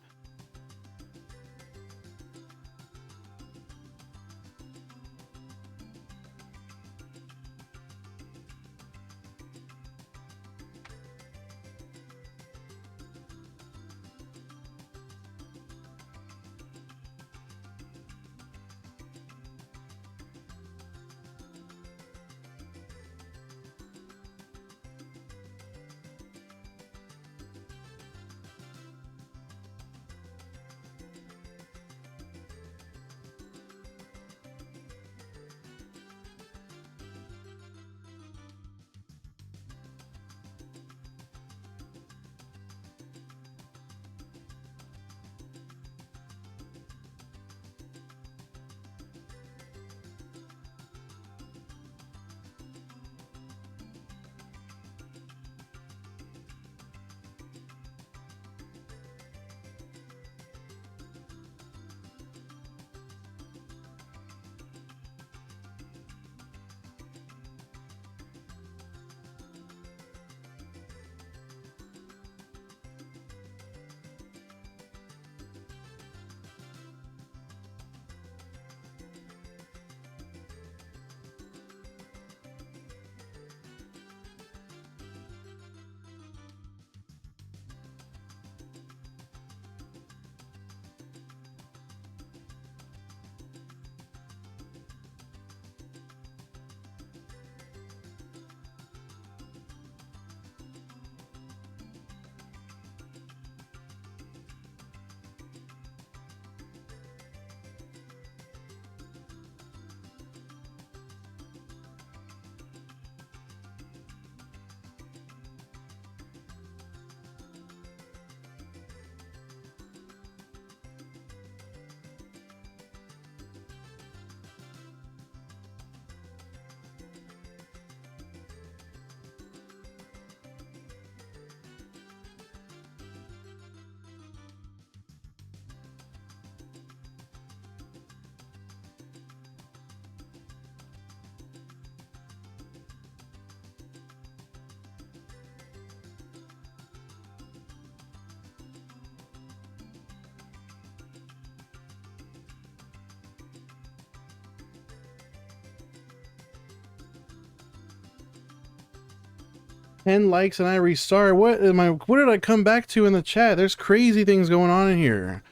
Ten likes and I restart. What did I come back to in the chat? There's crazy things going on in here.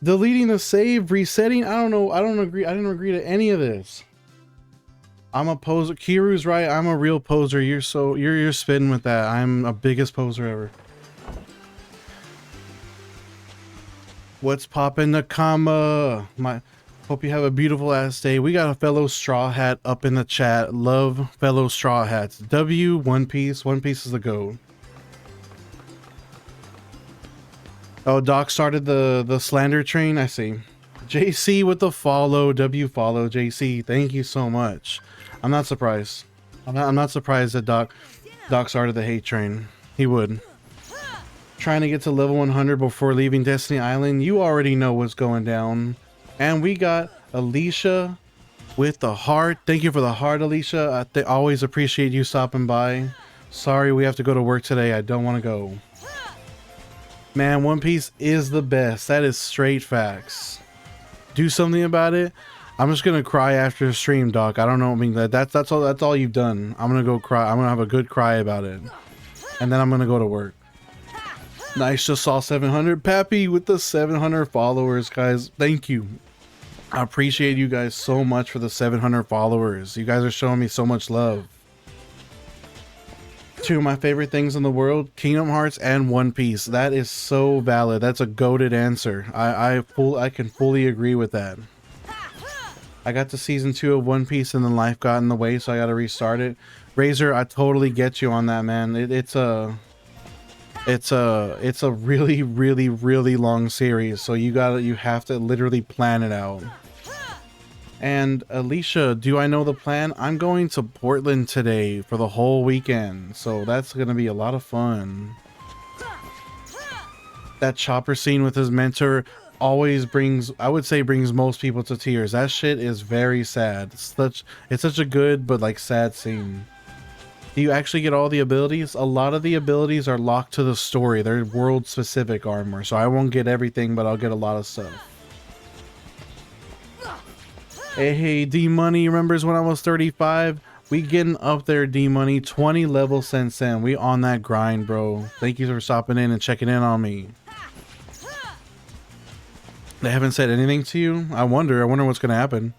Deleting the save, resetting. I don't know. I don't agree. I didn't agree to any of this. I'm a poser. Kiru's right. I'm a real poser. You're spitting with that. I'm a biggest poser ever. What's poppin' Nakama? Hope you have a beautiful ass day. We got a fellow straw hat up in the chat. Love fellow straw hats. W, One Piece. One Piece is the GOAT. Oh, Doc started the slander train. I see. JC with the follow. W follow. JC, thank you so much. I'm not surprised. I'm not surprised that Doc started the hate train. He would. Trying to get to level 100 before leaving Destiny Island. You already know what's going down. And we got Alicia with the heart. Thank you for the heart, Alicia. I always appreciate you stopping by. Sorry we have to go to work today. I don't want to go. Man, One Piece is the best. That is straight facts. Do something about it. I'm just gonna cry after the stream, Doc. I don't know. I mean, that's all you've done. I'm gonna go cry. I'm gonna have a good cry about it, and then I'm gonna go to work. Nice, just saw 700. Pappy with the 700 followers, guys. Thank you. I appreciate you guys so much for the 700 followers. You guys are showing me so much love. Two of my favorite things in the world, Kingdom Hearts and One Piece. That is so valid. That's a goated answer. I can fully agree with that. I got to season 2 of One Piece and then life got in the way, so I got to restart it. Razor, I totally get you on that, man. It's a really, really, really long series, so you have to literally plan it out. And Alicia, do I know the plan? I'm going to Portland today for the whole weekend, so that's gonna be a lot of fun. That Chopper scene with his mentor always brings, I would say, brings most people to tears. That shit is very sad. It's such a good but like sad scene. Do you actually get all the abilities? A lot of the abilities are locked to the story. They're world specific armor, so I won't get everything, but I'll get a lot of stuff. Hey, D Money remembers when I was 35? We getting up there, D Money. 20 levels since then. We on that grind, bro. Thank you for stopping in and checking in on me. They haven't said anything to you? I wonder what's gonna happen.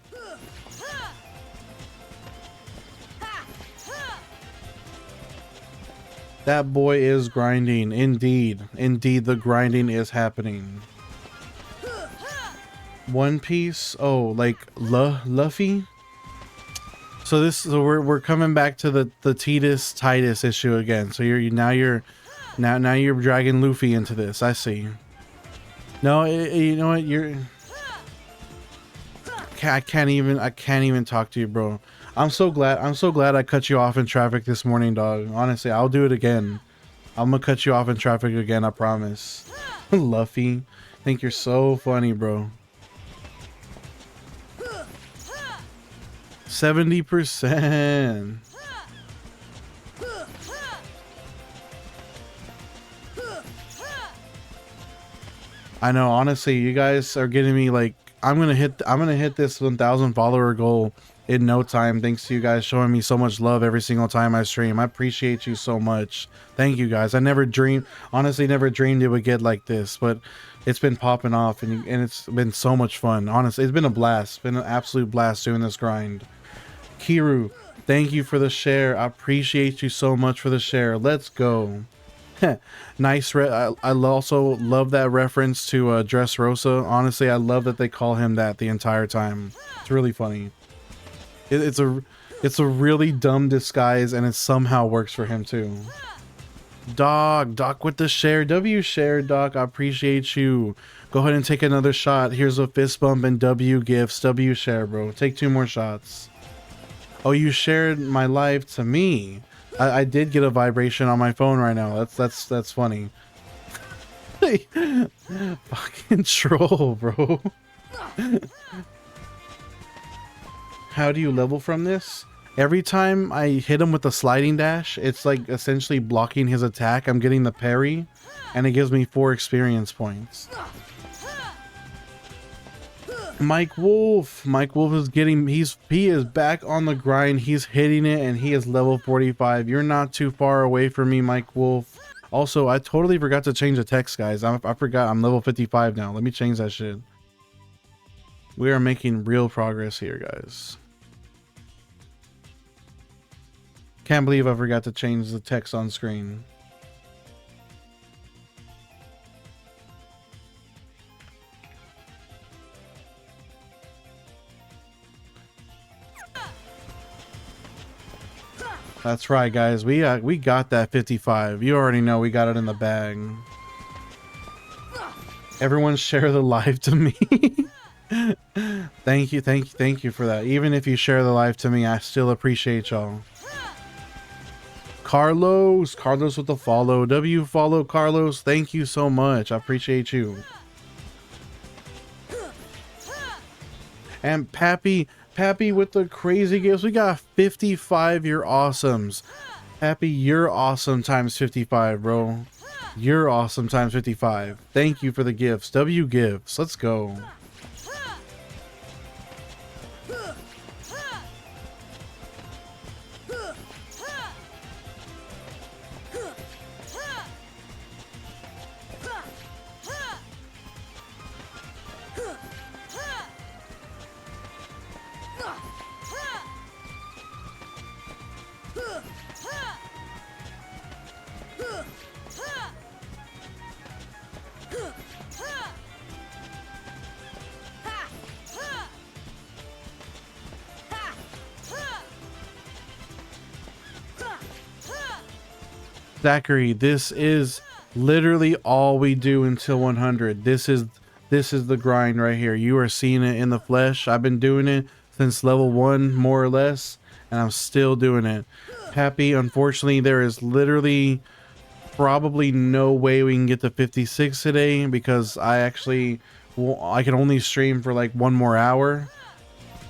That boy is grinding. Indeed. Indeed, the grinding is happening. One Piece. Oh, like Luffy. So we're coming back to the Titus issue again. So now you're dragging Luffy into this. I see. No, you know what? I can't even talk to you, bro. I'm so glad I cut you off in traffic this morning, dog. Honestly, I'll do it again. I'm gonna cut you off in traffic again, I promise. Luffy, I think you're so funny, bro. 70%. I know, honestly, you guys are getting me like, I'm gonna hit this 1,000 follower goal in no time, thanks to you guys showing me so much love every single time I stream. I appreciate you so much. Thank you guys. I honestly never dreamed it would get like this, but it's been popping off and it's been so much fun. Honestly, it's been a blast. It's been an absolute blast doing this grind. Kiru, thank you for the share. I appreciate you so much for the share. Let's go. Nice. I also love that reference to Dressrosa. Honestly, I love that they call him that the entire time. It's really funny. It's a really dumb disguise, and it somehow works for him too. Doc with the share. W share, Doc. I appreciate you. Go ahead and take another shot. Here's a fist bump and W gifts. W share, bro. Take 2 more shots. Oh, you shared my live to me. I did get a vibration on my phone right now. That's funny. Fucking troll, bro. How do you level from this? Every time I hit him with the sliding dash, it's like essentially blocking his attack. I'm getting the parry, and it gives me 4 experience points. Mike Wolf is getting, he is back on the grind. He's hitting it, and he is level 45. You're not too far away from me, Mike Wolf. Also, I totally forgot to change the text, guys. I forgot I'm level 55 now. Let me change that shit. We are making real progress here, guys. Can't believe I forgot to change the text on screen. That's right, guys. We got that 55. You already know we got it in the bag. Everyone share the live to me. Thank you, thank you, thank you for that. Even if you share the live to me, I still appreciate y'all. Carlos with the follow. Follow Carlos. Thank you so much. I appreciate you. And Pappy with the crazy gifts. We got 55. You're awesomes. Pappy, you're awesome times 55, bro. You're awesome times 55. Thank you for the gifts. W gifts. Let's go. Zachary, this is literally all we do until 100. This is the grind right here. You are seeing it in the flesh. I've been doing it since level 1 more or less, and I'm still doing it. Happy, unfortunately, there is literally probably no way we can get to 56 today because I can only stream for like 1 more hour,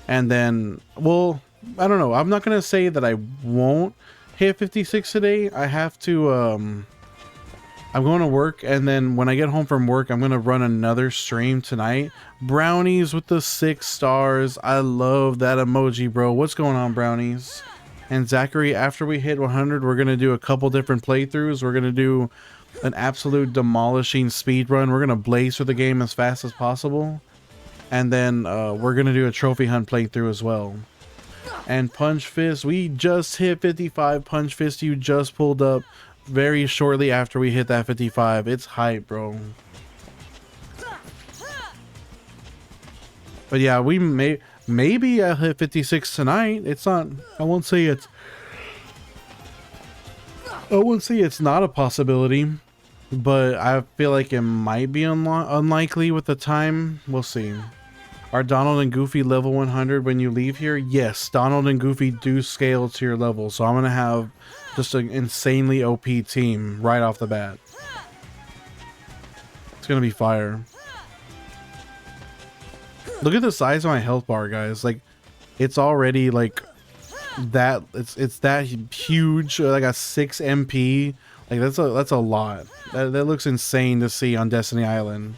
and then, well, I don't know. I'm not gonna say that I won't hit 56 today. I have to I'm going to work, and then when I get home from work, I'm going to run another stream tonight. Brownies with the 6 stars. I love that emoji, bro. What's going on, Brownies? And Zachary, after we hit 100, we're going to do a couple different playthroughs. We're going to do an absolute demolishing speed run. We're going to blaze through the game as fast as possible. And then we're going to do a trophy hunt playthrough as well. And Punch Fist, we just hit 55. Punch Fist, you just pulled up very shortly after we hit that 55. It's hype, bro. But yeah, we maybe I'll hit 56 tonight. It's not, I won't say it's not a possibility, but I feel like it might be unlikely with the time. We'll see. Are Donald and Goofy level 100 when you leave here? Yes, Donald and Goofy do scale to your level, so I'm going to have just an insanely OP team right off the bat. It's going to be fire. Look at the size of my health bar, guys. Like, it's already like that. It's that huge. Like a 6 MP. Like that's a lot. That looks insane to see on Destiny Island.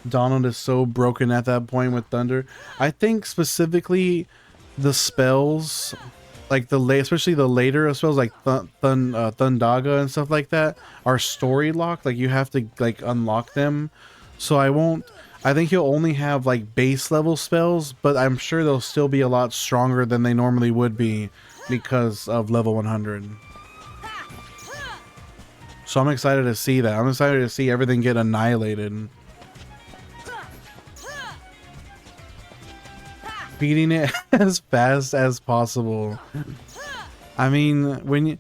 Donald is so broken at that point with Thunder. I think specifically the spells, like especially the later spells like Thundaga and stuff like that, are story locked. Like you have to like unlock them. So I think he'll only have like base level spells, but I'm sure they'll still be a lot stronger than they normally would be because of level 100. So I'm excited to see that. I'm excited to see everything get annihilated. Beating it as fast as possible. I mean,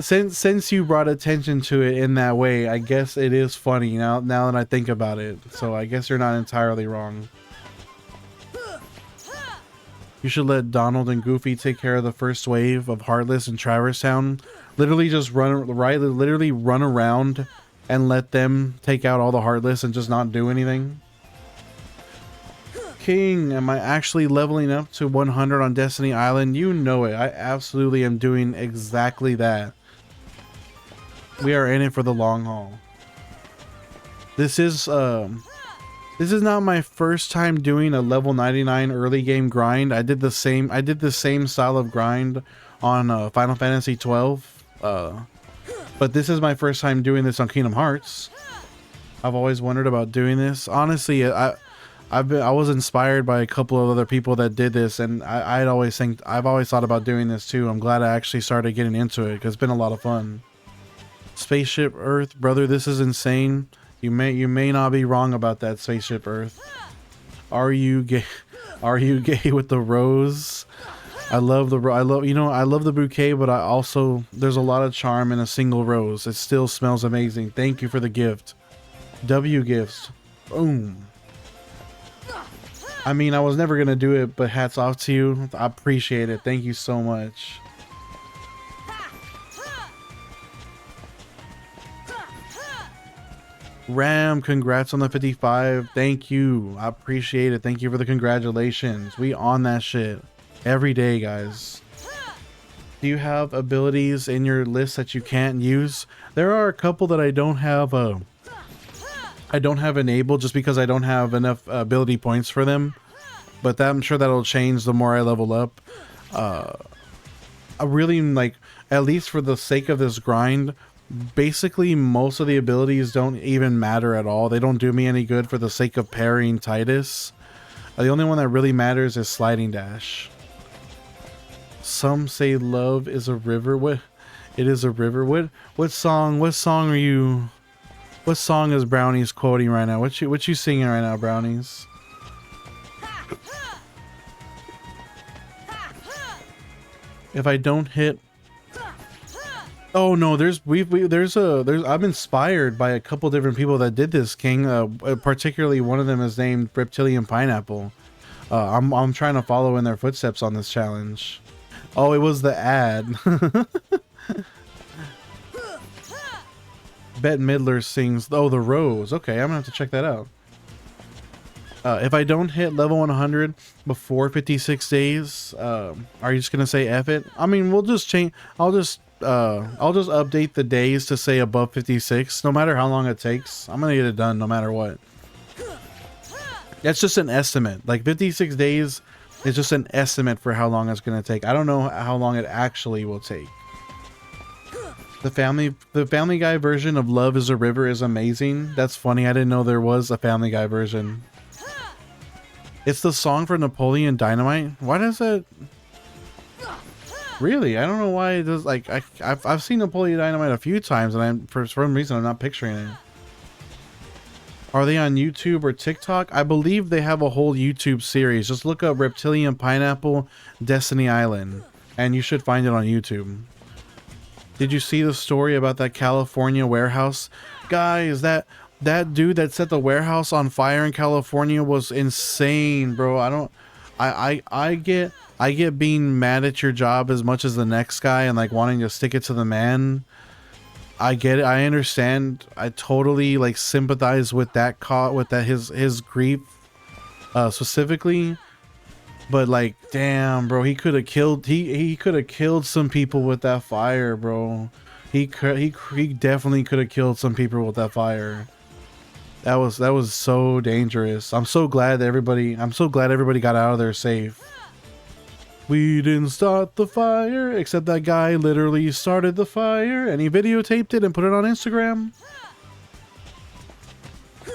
since you brought attention to it in that way, I guess it is funny now that I think about it. So I guess you're not entirely wrong. You should let Donald and Goofy take care of the first wave of Heartless and Traverse Town. Literally just run around and let them take out all the Heartless and just not do anything. King, am I actually leveling up to 100 on Destiny Island? You know it. I absolutely am doing exactly that. We are in it for the long haul. This is not my first time doing a level 99 early game grind. I did the same style of grind on Final Fantasy 12. But this is my first time doing this on Kingdom Hearts. I've always wondered about doing this. Honestly, I was inspired by a couple of other people that did this, and I've always thought about doing this too. I'm glad I actually started getting into it because it's been a lot of fun. Spaceship Earth, brother, this is insane. You may not be wrong about that, Spaceship Earth. Are you gay? Are you gay with the rose? I love the I love the bouquet, but I also, there's a lot of charm in a single rose. It still smells amazing. Thank you for the gift. W gifts. Boom. I mean, I was never gonna do it, but hats off to you. I appreciate it. Thank you so much. Ram, congrats on the 55. Thank you. I appreciate it. Thank you for the congratulations. We on that shit every day, guys. Do you have abilities in your list that you can't use? There are a couple that I don't have enabled just because I don't have enough ability points for them. But I'm sure that'll change the more I level up. I really, like, at least for the sake of this grind, basically most of the abilities don't even matter at all. They don't do me any good for the sake of parrying Titus. The only one that really matters is sliding dash. Some say love is a river. What? It is a river. What song are you? What song is Brownies quoting right now? What you singing right now, Brownies? If I don't hit, oh no, I'm inspired by a couple different people that did this, King. Particularly one of them is named Reptilian Pineapple. I'm trying to follow in their footsteps on this challenge. Oh, it was the ad. Bette Midler sings, oh, the Rose. Okay, I'm gonna have to check that out. If I don't hit level 100 before 56 days, are you just gonna say F it? I mean, we'll just change. I'll just update the days to say above 56, no matter how long it takes. I'm gonna get it done no matter what. That's just an estimate. Like 56 days is just an estimate for how long it's gonna take. I don't know how long it actually will take. The Family Guy version of Love is a River is amazing. That's funny. I didn't know there was a Family Guy version. It's the song for Napoleon Dynamite. Why does it? Really? I don't know why it does. Like I've seen Napoleon Dynamite a few times, and for some reason I'm not picturing it. Are they on YouTube or TikTok? I believe they have a whole YouTube series. Just look up Reptilian Pineapple Destiny Island, and you should find it on YouTube. Did you see the story about that California warehouse? Guys, that dude that set the warehouse on fire in California was insane, bro. I get being mad at your job as much as the next guy and like wanting to stick it to the man. I get it. I understand. I totally like sympathize with that his grief specifically. But like, damn, bro, he could have killed some people with that fire, bro. He definitely could have killed some people with that fire. That was so dangerous. I'm so glad everybody got out of there safe. We didn't start the fire, except that guy literally started the fire and he videotaped it and put it on Instagram.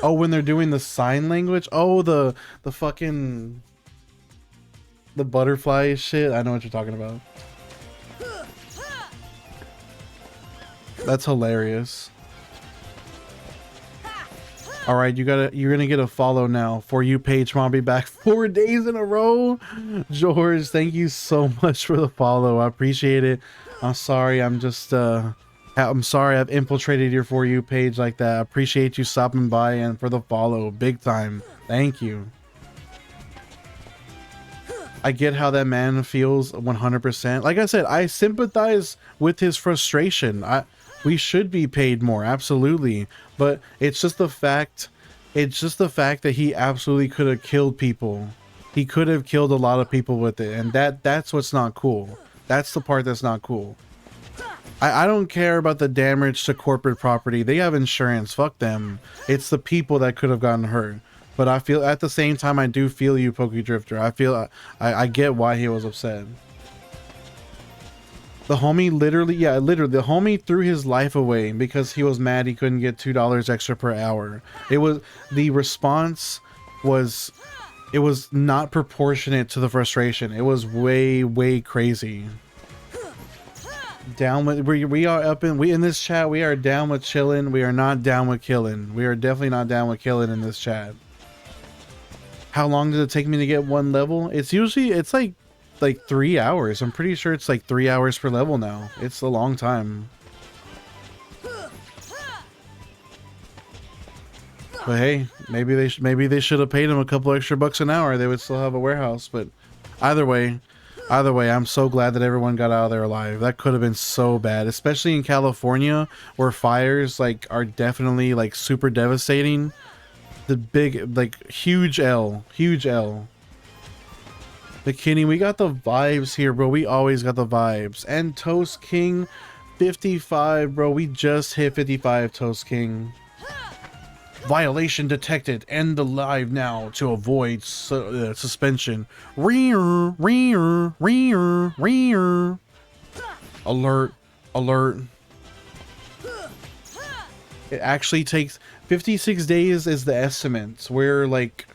Oh, when they're doing the sign language? Oh, the fucking the butterfly shit. I know what you're talking about. That's hilarious. All right, you're gonna get a follow now. For you, page mom, be back 4 days in a row. George, thank you so much for the follow. I appreciate it. I'm sorry. I'm sorry I've infiltrated your For You page like that. I appreciate you stopping by and for the follow, big time. Thank you. I get how that man feels 100%. Like I said, I sympathize with his frustration. We should be paid more, absolutely. But it's just the fact that he absolutely could have killed people. He could have killed a lot of people with it, and that's what's not cool. That's the part that's not cool. I don't care about the damage to corporate property. They have insurance. Fuck them. It's the people that could have gotten hurt. But I feel at the same time I do feel you, Pokey Drifter. I get why he was upset. The homie literally, the homie threw his life away because he was mad he couldn't get $2 extra per hour. The response was, it was not proportionate to the frustration. It was way crazy. Down with, we are up in this chat, we are down with chilling. We are not down with killing. We are definitely not down with killing in this chat. How long did it take me to get one level? It's like 3 hours. I'm pretty sure it's like 3 hours per level now. It's a long time. But hey, maybe they should have paid him a couple extra bucks an hour. They would still have a warehouse. But either way, I'm so glad that everyone got out of there alive. That could have been so bad, especially in California where fires like are definitely like super devastating. The big, like, huge L. McKinney, we got the vibes here, bro. We always got the vibes. And Toast King, 55, bro. We just hit 55, Toast King. Violation detected. End the live now to avoid suspension. Rear. Alert. It actually takes 56 days is the estimate. We're like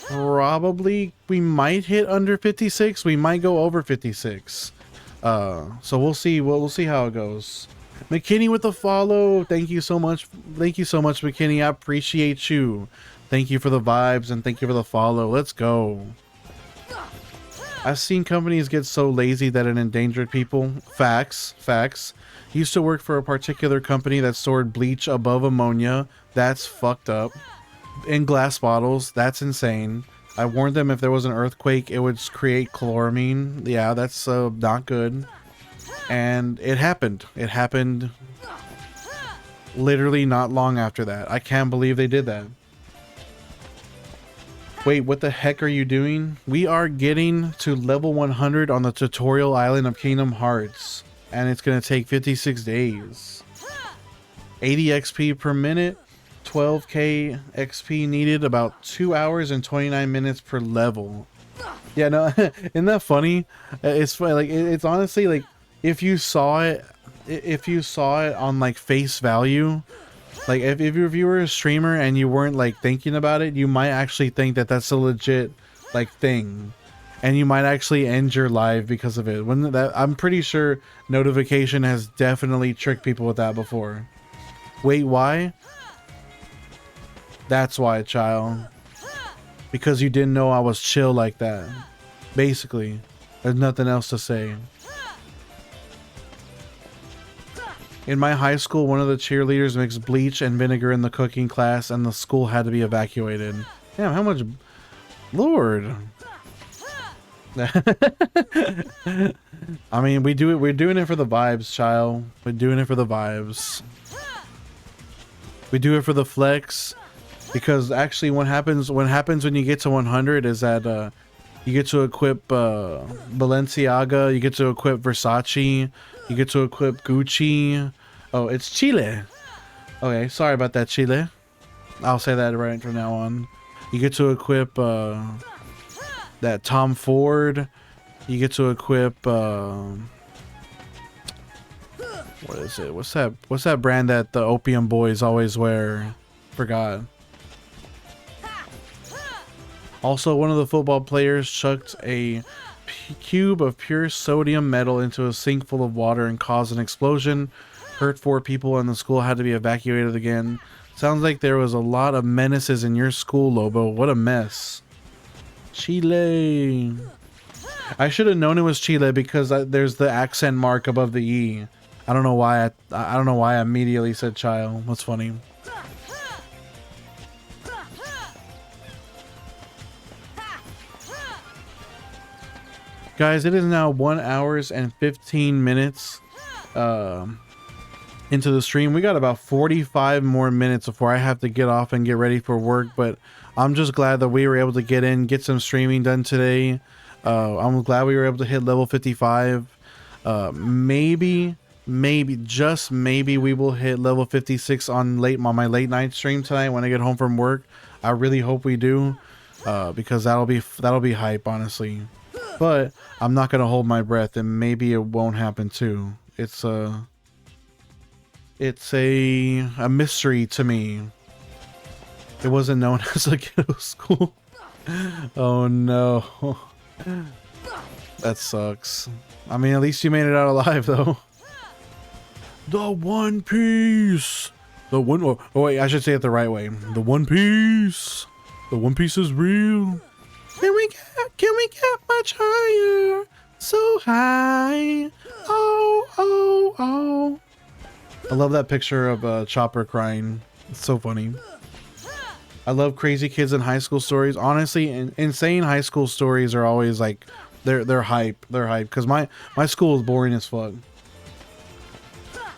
probably we might hit under 56. We might go over 56. So we'll see. We'll see how it goes. McKinney with the follow. Thank you so much. Thank you so much, McKinney. I appreciate you. Thank you for the vibes and thank you for the follow. Let's go. I've seen companies get so lazy that it endangered people. Facts. Used to work for a particular company that stored bleach above ammonia. That's fucked up. In glass bottles. That's insane. I warned them if there was an earthquake, it would create chloramine. Yeah, that's not good. And it happened. It happened literally not long after that. I can't believe they did that. Wait, what the heck are you doing? We are getting to level 100 on the tutorial island of Kingdom Hearts. And it's going to take 56 days. 80 XP per minute. 12k XP needed. About 2 hours and 29 minutes per level. Yeah, no, isn't that funny? It's funny. Like, it's honestly like, if you saw it on like face value, like if you were a streamer and you weren't like thinking about it, you might actually think that that's a legit like thing. And you might actually end your live because of it. When that, I'm pretty sure notification has definitely tricked people with that before. Wait, why? That's why, child. Because you didn't know I was chill like that. Basically. There's nothing else to say. In my high school, one of the cheerleaders mixed bleach and vinegar in the cooking class and the school had to be evacuated. Damn, how much... Lord. I mean, we're doing it for the vibes, child. We're doing it for the vibes. We do it for the flex, because actually what happens when you get to 100 is that you get to equip Balenciaga, you get to equip Versace, you get to equip Gucci. Oh, it's Chile. Okay, sorry about that, Chile. I'll say that right from now on. You get to equip that Tom Ford. You get to equip what is it? What's that brand that the Opium Boys always wear? Forgot. Also, one of the football players chucked a cube of pure sodium metal into a sink full of water and caused an explosion. Hurt 4 people and the school had to be evacuated again. Sounds like there was a lot of menaces in your school, Lobo. What a mess. Chile. I should have known it was Chile because there's the accent mark above the E. I don't know why I don't know why I immediately said child. That's funny. Guys, it is now 1 hour and 15 minutes into the stream. We got about 45 more minutes before I have to get off and get ready for work, but I'm just glad that we were able to get in, get some streaming done today. I'm glad we were able to hit level 55. Maybe just maybe we will hit level 56 on my late night stream tonight when I get home from work. I really hope we do, because that'll be hype, honestly. But I'm not gonna hold my breath, and maybe it won't happen too. It's a mystery to me. It wasn't known as a ghetto school. Oh no. That sucks. I mean, at least you made it out alive though. The One Piece. The one. Oh wait, I should say it the right way. The One Piece. The One Piece is real. Can we get much higher? So high. Oh, oh, oh. I love that picture of Chopper crying. It's so funny. I love crazy kids in high school stories. Honestly, insane high school stories are always like, they're hype. They're hype. Because my school is boring as fuck.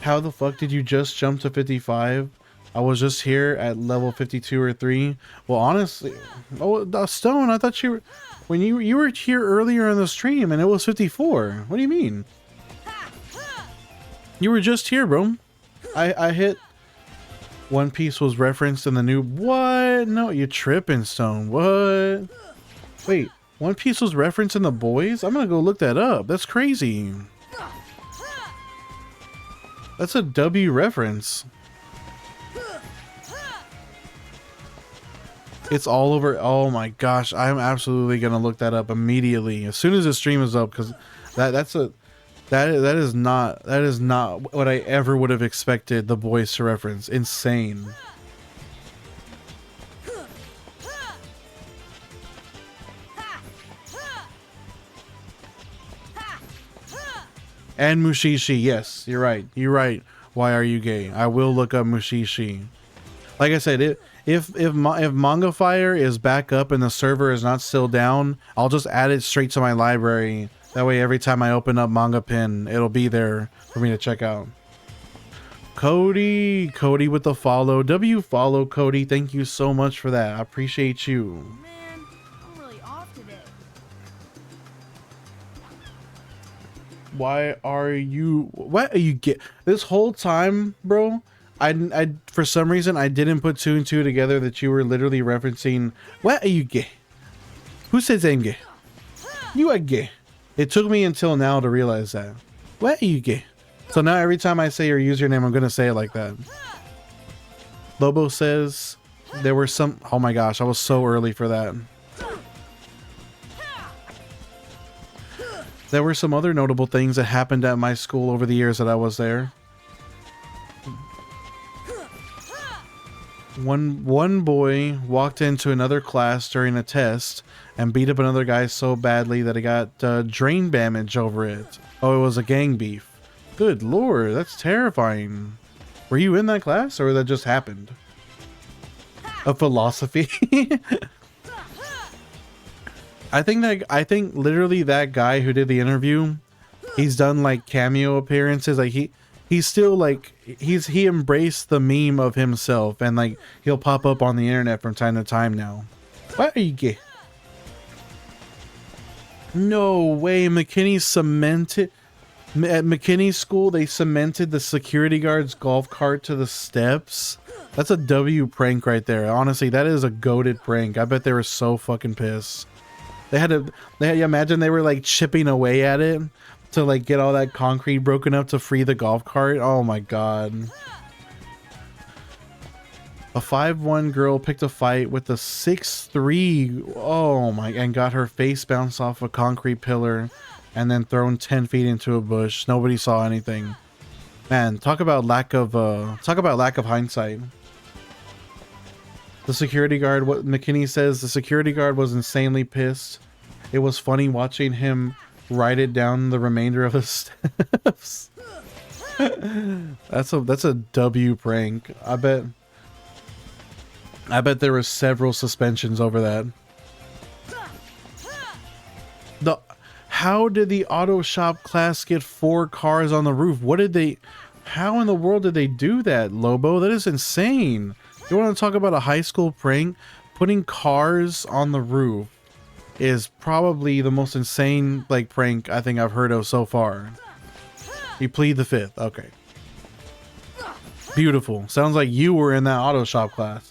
How the fuck did you just jump to 55? I was just here at level 52 or 3. Well, honestly, oh, Stone, I thought you were, when you were here earlier in the stream and it was 54. What do you mean? You were just here, bro. I hit One Piece was referenced in the new, what? No, you tripping, Stone. What? Wait, One Piece was referenced in the boys? I'm gonna go look that up. That's crazy. That's a W reference. It's all over. Oh my gosh, I'm absolutely gonna look that up immediately as soon as the stream is up, because that is not what I ever would have expected the boys to reference. Insane. And Mushishi, yes, you're right. You're right. Why are you gay? I will look up Mushishi. Like I said, if Manga Fire is back up and the server is not still down, I'll just add it straight to my library. That way, every time I open up Manga Pin, it'll be there for me to check out. Cody with the follow. Follow, Cody. Thank you so much for that. I appreciate you. Man, I'm really off today. Why are you? What are you get? This whole time, bro. I for some reason I didn't put 2 and 2 together that you were literally referencing. What are you gay? Who says I'm gay? You are gay. It took me until now to realize that. What are you gay? So now every time I say your username, I'm gonna say it like that. Lobo says there were some. Oh my gosh, I was so early for that. There were some other notable things that happened at my school over the years that I was there. One boy walked into another class during a test and beat up another guy so badly that he got drain damage over it. Oh, it was a gang beef. Good lord, that's terrifying. Were you in that class, or that just happened? A philosophy? I think literally that guy who did the interview, he's done like cameo appearances. Like he's still like he embraced the meme of himself, and like he'll pop up on the internet from time to time now. Why are you gay? No way, McKinney cemented at McKinney's school. They cemented the security guard's golf cart to the steps. That's a W prank right there. Honestly, that is a goated prank. I bet they were so fucking pissed. They had imagine they were like chipping away at it to like get all that concrete broken up to free the golf cart. Oh my god. A 5'1" girl picked a fight with a 6'3". Oh my, and got her face bounced off a concrete pillar and then thrown 10 feet into a bush. Nobody saw anything. Man, talk about lack of hindsight. The security guard, what McKinney says, the security guard was insanely pissed. It was funny watching him ride it down the remainder of the steps. That's a W prank. I bet there were several suspensions over that. How did the auto shop class get 4 cars on the roof? How in the world did they do that, Lobo? That is insane. You want to talk about a high school prank? Putting cars on the roof is probably the most insane like prank I think I've heard of so far. You plead the fifth. Okay. Beautiful. Sounds like you were in that auto shop class.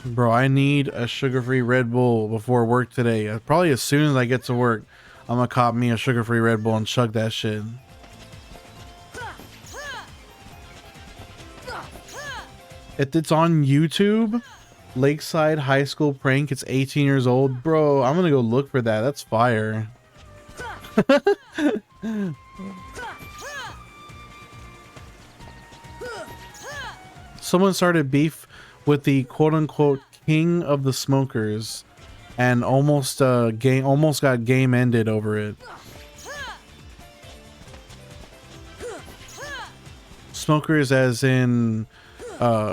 Bro, I need a sugar-free Red Bull before work today. Probably as soon as I get to work, I'm gonna cop me a sugar-free Red Bull and chug that shit. If it's on YouTube, Lakeside High School prank. It's 18 years old. Bro, I'm gonna go look for that. That's fire. Someone started beef with the quote-unquote king of the smokers and almost got game ended over it. Smokers as in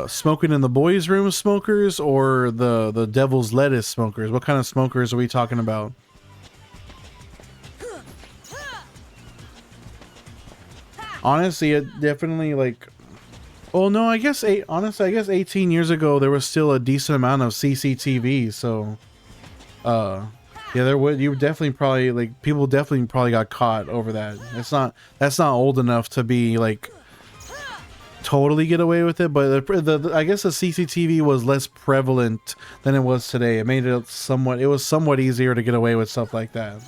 smoking in the boys' room smokers, or the devil's lettuce smokers? What kind of smokers are we talking about? Honestly, it definitely like, well, no, I guess honestly, I guess 18 years ago there was still a decent amount of CCTV, so yeah, there would, you definitely probably, like, people definitely probably got caught over that. That's not old enough to be like totally get away with it, but I guess the CCTV was less prevalent than it was today. It made it somewhat easier to get away with stuff like that.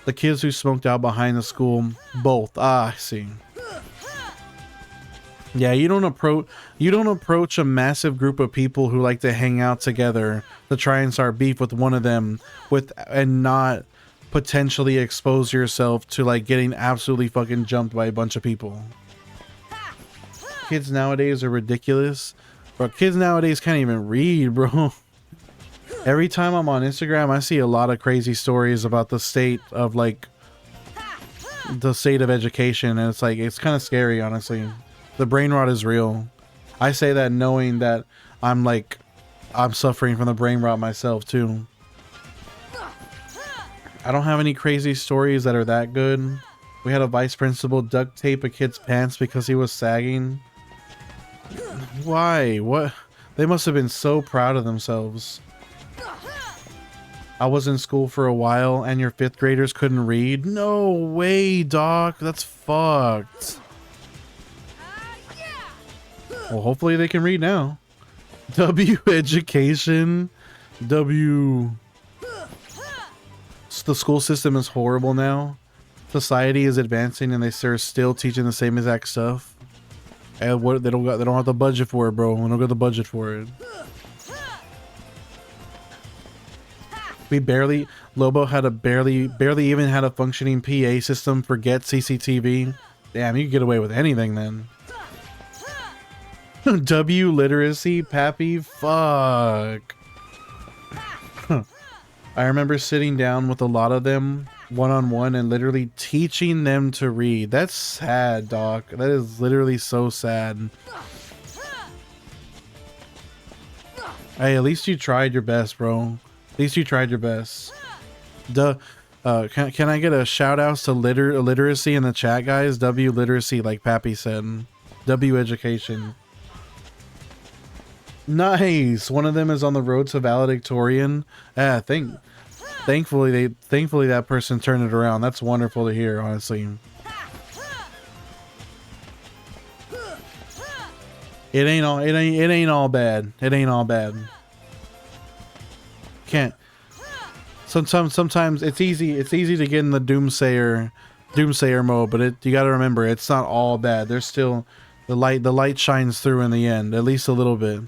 The kids who smoked out behind the school, both. Ah, I see. Yeah, you don't approach a massive group of people who like to hang out together to try and start beef with one of them and not potentially expose yourself to like getting absolutely fucking jumped by a bunch of people. Kids nowadays are ridiculous. Bro, kids nowadays can't even read, bro. Every time I'm on Instagram, I see a lot of crazy stories about the state of education, and it's like, it's kind of scary, honestly. The brain rot is real. I say that knowing that I'm suffering from the brain rot myself too. I don't have any crazy stories that are that good. We had a vice principal duct tape a kid's pants because he was sagging. Why? What? They must have been so proud of themselves. I was in school for a while and your 5th graders couldn't read? No way, doc. That's fucked. Well, hopefully they can read now. W education. W. The school system is horrible now. Society is advancing and they're still teaching the same exact stuff. And what they don't have the budget for it, bro. We don't got the budget for it. Lobo had barely even had a functioning PA system. Forget CCTV. Damn, you could get away with anything then. W literacy, Pappy, fuck. I remember sitting down with a lot of them one-on-one and literally teaching them to read. That's sad, doc. That is literally so sad. Hey, at least you tried your best, bro. At least you tried your best. Can I get a shout outs to literacy in the chat, guys? W literacy, like Pappy said. W education. Nice. One of them is on the road to valedictorian. Thankfully that person turned it around. That's wonderful to hear, honestly. It ain't all bad. It ain't all bad. Can't. Sometimes it's easy to get in the doomsayer mode, but you got to remember, it's not all bad. There's still the light shines through in the end, at least a little bit.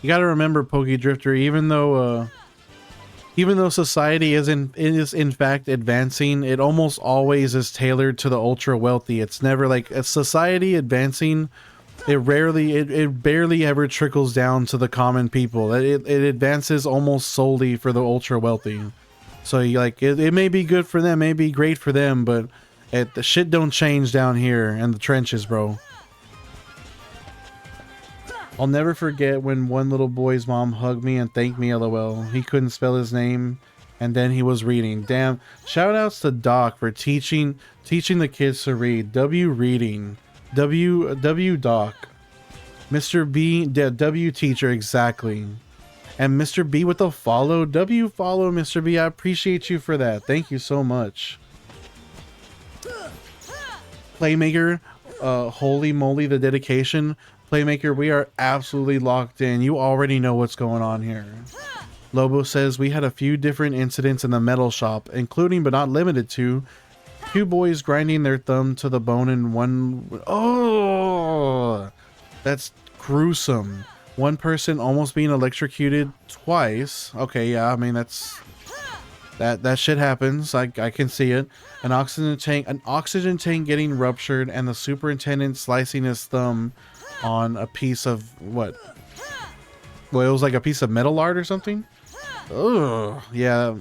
You got to remember, Pokey Drifter, even though society is in fact advancing, it almost always is tailored to the ultra wealthy. It's never like a society advancing. It barely ever trickles down to the common people. It advances almost solely for the ultra wealthy. So it may be good for them, may be great for them, but the shit don't change down here in the trenches, bro. I'll never forget when one little boy's mom hugged me and thanked me, lol. He couldn't spell his name, and then he was reading. Damn. Shout outs to Doc for teaching the kids to read. W reading. W Doc. Mr. B, W teacher, exactly. And Mr. B with the follow. W follow, Mr. B. I appreciate you for that. Thank you so much. Playmaker, holy moly, the dedication. Playmaker, we are absolutely locked in. You already know what's going on here. Lobo says, we had a few different incidents in the metal shop, including but not limited to two boys grinding their thumb to the bone and one... Oh! That's gruesome. One person almost being electrocuted twice. Okay, yeah, I mean, that's... That shit happens. I can see it. An oxygen tank getting ruptured, and the superintendent slicing his thumb on a piece of what? Well, it was like a piece of metal art or something. Ugh. Yeah.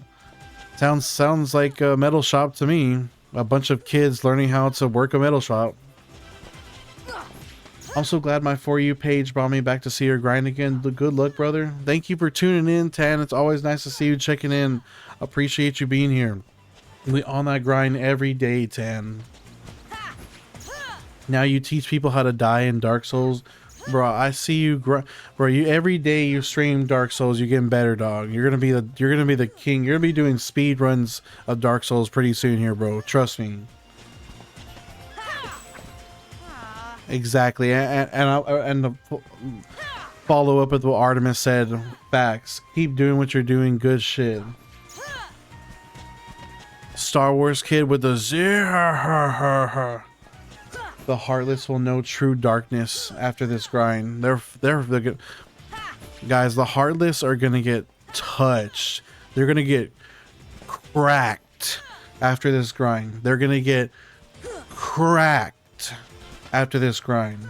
Sounds like a metal shop to me. A bunch of kids learning how to work a metal shop. I'm so glad my For You page brought me back to see her grind again. Good luck, brother. Thank you for tuning in, Tan. It's always nice to see you checking in. Appreciate you being here. We on that grind every day, Tan. Now you teach people how to die in Dark Souls. Bro, I see you, bro. You every day you stream Dark Souls, you're getting better, dog. You're gonna be the king. You're gonna be doing speed runs of Dark Souls pretty soon here, bro. Trust me. Exactly, and the follow up with what Artemis said. Facts. Keep doing what you're doing. Good shit. Star Wars kid with the zero. The heartless will know true darkness after this grind. They're good. Guys, the heartless are gonna get touched. They're gonna get cracked after this grind. They're gonna get cracked after this grind.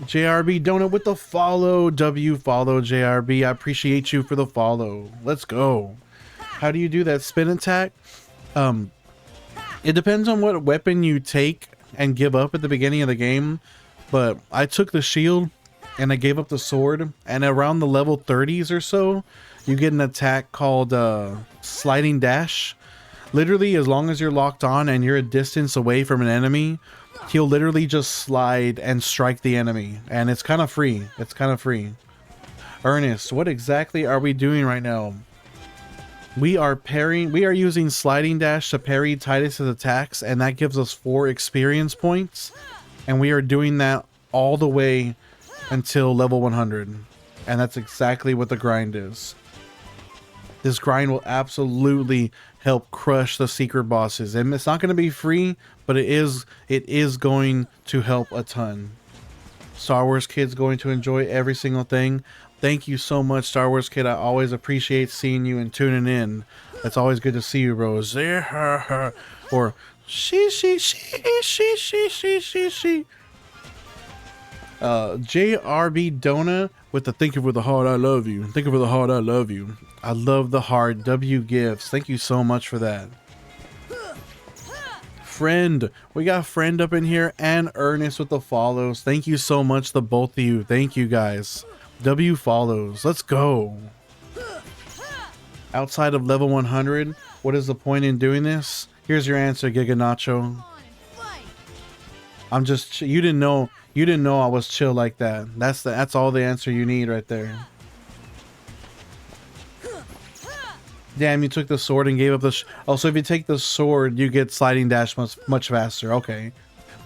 JRB Donut with the follow. W follow JRB. I appreciate you for the follow. Let's go. How do you do that spin attack? It depends on what weapon you take and give up at the beginning of the game, but I took the shield and I gave up the sword, and around the level 30s or so, you get an attack called sliding dash. Literally, as long as you're locked on and you're a distance away from an enemy, he'll literally just slide and strike the enemy, and it's kind of free. It's kind of free. Ernest, what exactly are we doing right now? We are using sliding dash to parry Titus's attacks, and that gives us 4 experience points, and we are doing that all the way until level 100, and that's exactly what the grind is. This grind will absolutely help crush the secret bosses, and it's not going to be free, but it is going to help a ton. Star Wars Kid's going to enjoy every single thing. Thank you so much, Star Wars Kid. I always appreciate seeing you and tuning in. It's always good to see you, bro. Or she. JRB Donut with the thank you for the heart, I love you. Thank you for the heart, I love you. I love the heart. W gifts. Thank you so much for that. Friend, we got Friend up in here, and Ernest with the follows. Thank you so much, the both of you. Thank you, guys. W follows. Let's go. Outside of level 100, what is the point in doing this? Here's your answer, Giga Nacho. I'm just you didn't know I was chill like that. That's all the answer you need right there. Damn, you took the sword and gave up the so if you take the sword, you get sliding dash much faster. Okay.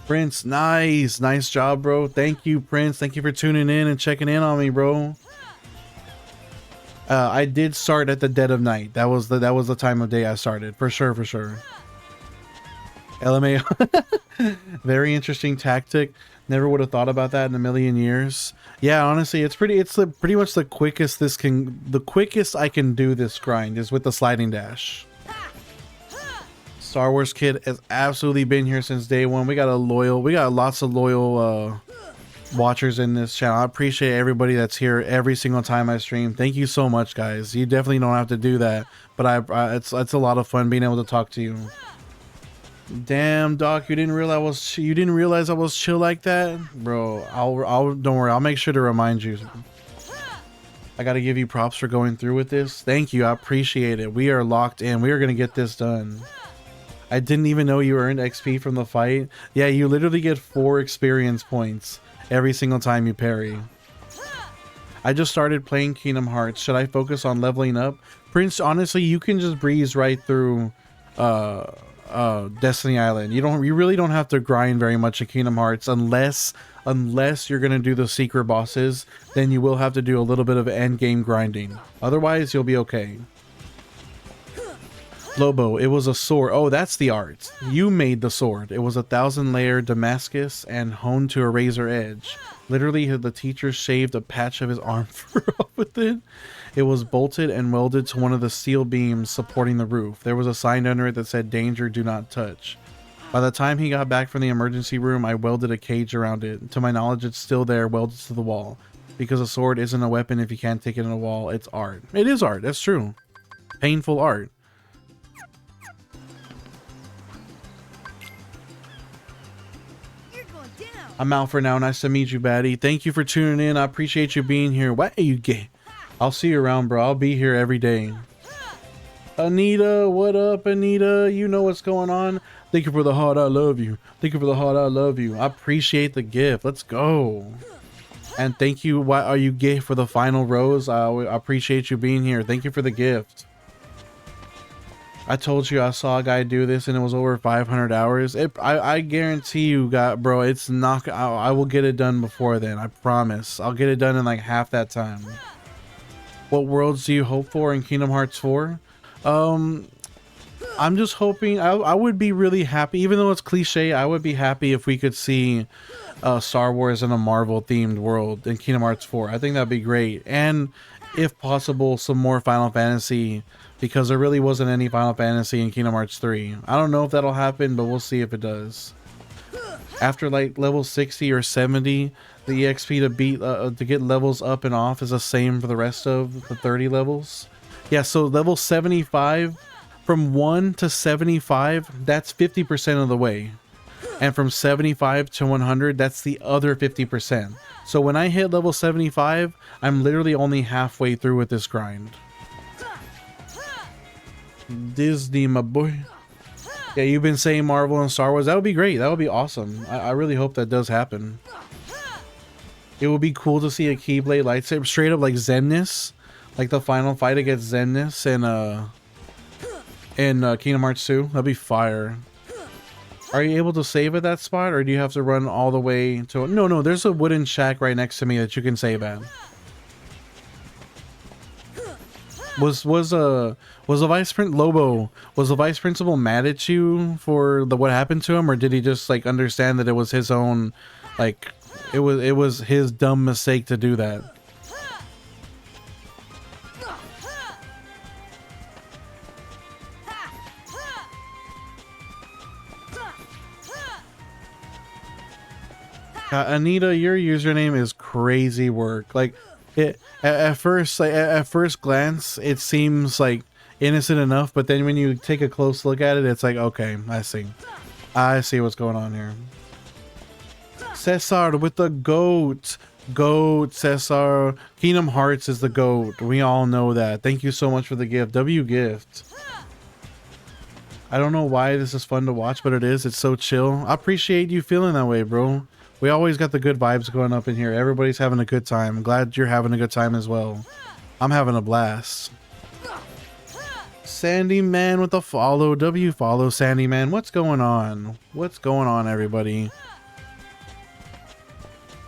Prince, nice job, bro. Thank you, Prince. Thank you for tuning in and checking in on me, bro. I did start at the dead of night. That was the time of day I started, for sure. LMA, very interesting tactic. Never would have thought about that in a million years. Yeah, honestly, it's pretty much the quickest I can do this grind is with the sliding dash. Star Wars Kid has absolutely been here since day one. We got lots of loyal watchers in this channel. I appreciate everybody that's here every single time I stream. Thank you so much, guys. You definitely don't have to do that, but it's a lot of fun being able to talk to you. Damn, Doc, you didn't realize I was chill like that, bro. Don't worry. I'll make sure to remind you. I got to give you props for going through with this. Thank you. I appreciate it. We are locked in. We are gonna get this done. I didn't even know you earned XP from the fight. Yeah, you literally get 4 experience points every single time you parry. I just started playing Kingdom Hearts. Should I focus on leveling up? Prince, honestly, you can just breeze right through Destiny Island. You really don't have to grind very much in Kingdom Hearts unless you're gonna do the secret bosses. Then you will have to do a little bit of end game grinding. Otherwise, you'll be okay. Lobo, it was a sword. Oh, that's the art. You made the sword. It was a 1,000-layer Damascus and honed to a razor edge. Literally, the teacher shaved a patch of his arm off with it. It was bolted and welded to one of the steel beams supporting the roof. There was a sign under it that said, "Danger, do not touch." By the time he got back from the emergency room, I welded a cage around it. To my knowledge, it's still there, welded to the wall. Because a sword isn't a weapon if you can't take it in a wall. It's art. It is art. That's true. Painful art. I'm out for now. Nice to meet you, baddie. Thank you for tuning in. I appreciate you being here. What are you gay? I'll see you around, bro. I'll be here every day. Anita, what up, Anita? You know what's going on. Thank you for the heart. I love you. Thank you for the heart. I love you. I appreciate the gift. Let's go. And thank you. Why are you gay for the final rose? I appreciate you being here. Thank you for the gift. I told you I saw a guy do this and it was over 500 hours. I guarantee you, bro, it's not. I will get it done before then. I promise. I'll get it done in like half that time. What worlds do you hope for in Kingdom Hearts 4? I'm just hoping. I would be really happy, even though it's cliche. I would be happy if we could see Star Wars in a Marvel themed world in Kingdom Hearts 4. I think that'd be great. And if possible, some more Final Fantasy, because there really wasn't any Final Fantasy in Kingdom Hearts 3. I don't know if that'll happen, but we'll see if it does. After like level 60 or 70, the EXP to beat to get levels up and off is the same for the rest of the 30 levels. Yeah, so level 75, from 1 to 75, that's 50% of the way. And from 75 to 100, that's the other 50%. So when I hit level 75, I'm literally only halfway through with this grind. Disney, my boy. Yeah, you've been saying Marvel and Star Wars. That would be great. That would be awesome. I really hope that does happen. It would be cool to see a Keyblade lightsaber straight up like Xemnas, like the final fight against Xemnas in Kingdom Hearts 2. That'd be fire. Are you able to save at that spot, or do you have to run all the way to? No, there's a wooden shack right next to me that you can save at. Was the vice principal mad at you for what happened to him, or did he just like understand that it was his own, like it was his dumb mistake to do that? Anita, your username is crazy work. Like at first glance, it seems like innocent enough, but then when you take a close look at it, it's like, okay, I see what's going on here. Cesar with the goat. Cesar. Kingdom Hearts is the goat. We all know that. Thank you so much for the gift. W gift. I don't know why this is fun to watch, but it is. It's so chill. I appreciate you feeling that way, bro. We always got the good vibes going up in here. Everybody's having a good time. I'm glad you're having a good time as well. I'm having a blast. Sandy Man with the follow. W follow Sandy Man. What's going on? What's going on, everybody?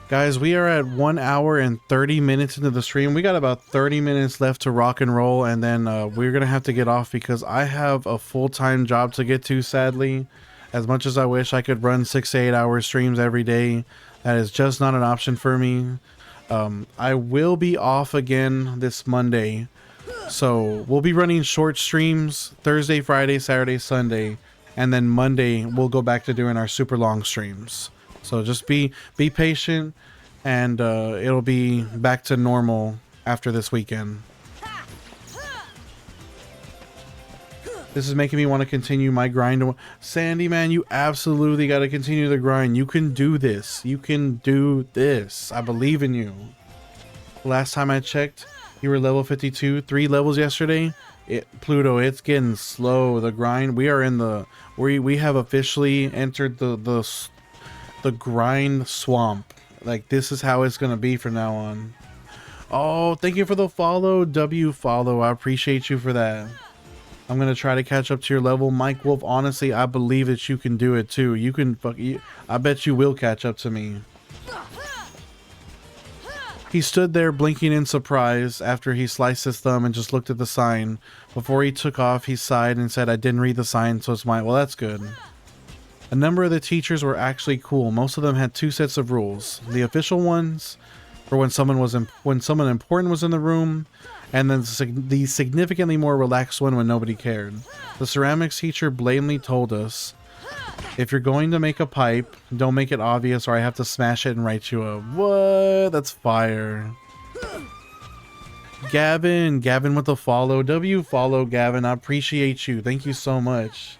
Guys, we are at 1 hour and 30 minutes into the stream. We got about 30 minutes left to rock and roll, and then we're gonna have to get off because I have a full-time job to get to, sadly. As much as I wish I could run 6 to 8 hour streams every day, that is just not an option for me. I will be off again this Monday, so we'll be running short streams Thursday, Friday, Saturday, Sunday, and then Monday we'll go back to doing our super long streams. So just be patient, and it'll be back to normal after this weekend. This is making me want to continue my grind. Sandy Man, you absolutely got to continue the grind. You can do this. You can do this. I believe in you. Last time I checked, you were level 52. 3 levels yesterday. Pluto, it's getting slow. The grind. We are in the. We have officially entered the grind swamp. Like, this is how it's gonna be from now on. Oh, thank you for the follow. W follow. I appreciate you for that. I'm gonna try to catch up to your level, Mike Wolf. Honestly, I believe that you can do it too. You can I bet you will catch up to me. He stood there blinking in surprise after he sliced his thumb and just looked at the sign. Before he took off, he sighed and said, "I didn't read the sign, so it's mine." Well, that's good. A number of the teachers were actually cool. Most of them had two sets of rules: the official ones for when someone important was in the room, and then the significantly more relaxed one when nobody cared. The ceramics teacher blatantly told us, "If you're going to make a pipe, don't make it obvious or I have to smash it and write you a..." What? That's fire. Gavin with the follow. Follow Gavin. I appreciate you. Thank you so much.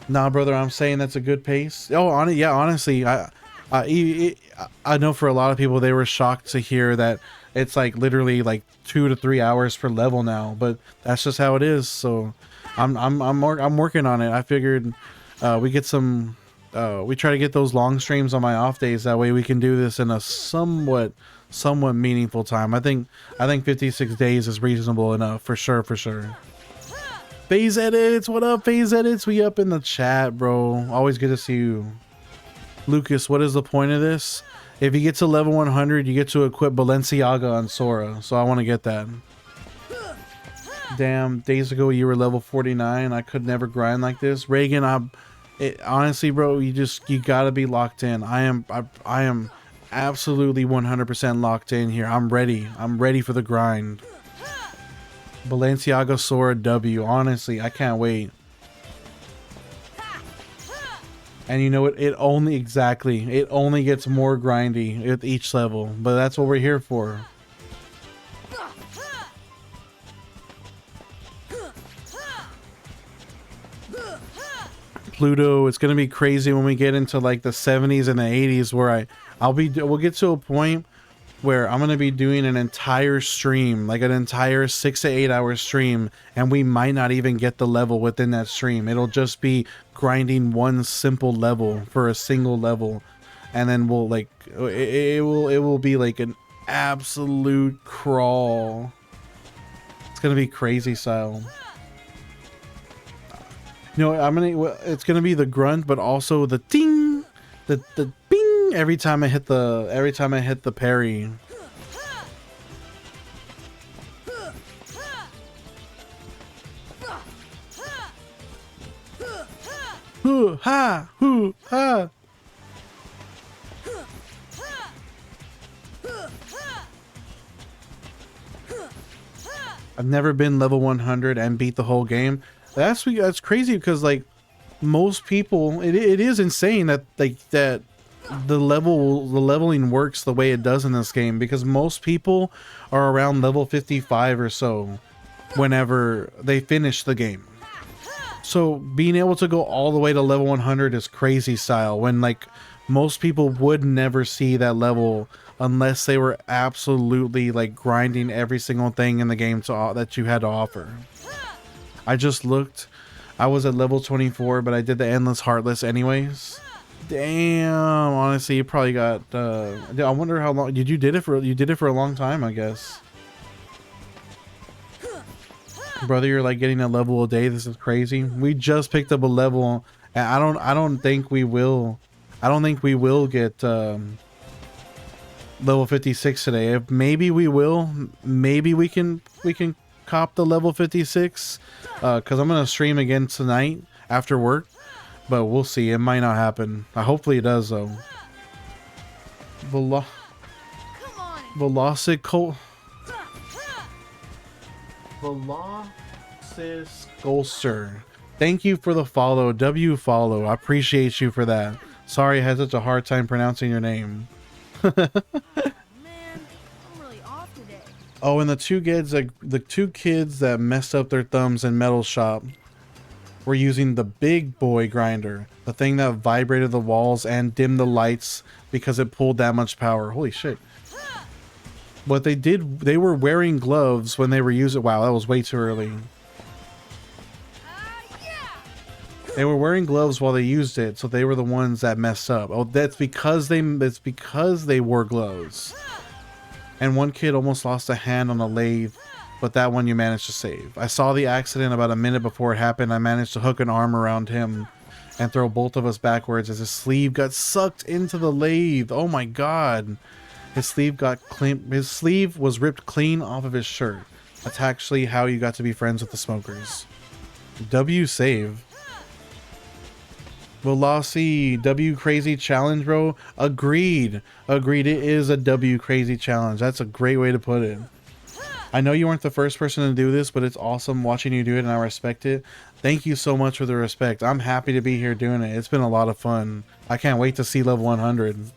Nah, brother, I'm saying that's a good pace. Oh, yeah, honestly, I know for a lot of people they were shocked to hear that it's like literally like 2 to 3 hours per level now, but that's just how it is. So I'm working on it. I figured we get some we try to get those long streams on my off days, that way we can do this in a somewhat meaningful time. I think 56 days is reasonable enough, for sure. Phase Edits, what up, Phase Edits? We up in the chat, bro. Always good to see you. Lucas, what is the point of this? If you get to level 100, you get to equip Balenciaga on Sora, so I want to get that. Damn, days ago you were level 49. I could never grind like this. Reagan, honestly, bro, you gotta be locked in. I am absolutely 100% locked in here. I'm ready for the grind. Balenciaga Sora W. Honestly, I can't wait. And you know what? It only gets more grindy with each level, but that's what we're here for. Pluto, it's gonna be crazy when we get into like the 70s and the 80s, where we'll get to a point where I'm gonna be doing an entire stream, like an entire 6 to 8 hour stream, and we might not even get the level within that stream. It'll just be grinding one simple level for a single level, and then we'll like it will be like an absolute crawl. It's gonna be crazy style. You know, it's gonna be the grunt, but also the ding, the bing every time I hit the parry. Hoo ha, hoo ha. I've never been level 100 and beat the whole game. That's crazy, because like most people, it is insane that the leveling works the way it does in this game, because most people are around level 55 or so whenever they finish the game. So being able to go all the way to level 100 is crazy style, when like most people would never see that level unless they were absolutely like grinding every single thing in the game that you had to offer. I just looked. I was at level 24, but I did the Endless Heartless anyways. Damn, honestly, you probably got I wonder how long you did it for a long time, I guess. Brother, you're like getting a level a day. This is crazy. We just picked up a level, and I don't think we will get level 56 today. If maybe we will, maybe we can cop the level 56, because I'm gonna stream again tonight after work, but we'll see. It might not happen. Hopefully it does though. Golster, thank you for the follow. Follow. I appreciate you for that. Sorry I had such a hard time pronouncing your name. Man, I'm really off today. Oh, and the two kids that messed up their thumbs in Metal Shop were using the big boy grinder, the thing that vibrated the walls and dimmed the lights because it pulled that much power. Holy shit. What they did, they were wearing gloves when they were using. Wow, that was way too early. They were wearing gloves while they used it, so they were the ones that messed up. Oh, that's because they wore gloves. And one kid almost lost a hand on a lathe but that one you managed to save. I saw the accident about a minute before it happened. I managed to hook an arm around him and throw both of us backwards as his sleeve got sucked into the lathe. Oh my god. His sleeve got clean. His sleeve was ripped clean off of his shirt. That's actually how you got to be friends with the smokers. W save. Velocity W crazy challenge, bro. Agreed. Agreed. It is a W crazy challenge. That's a great way to put it. I know you weren't the first person to do this, but it's awesome watching you do it, and I respect it. Thank you so much for the respect. I'm happy to be here doing it. It's been a lot of fun. I can't wait to see level 100.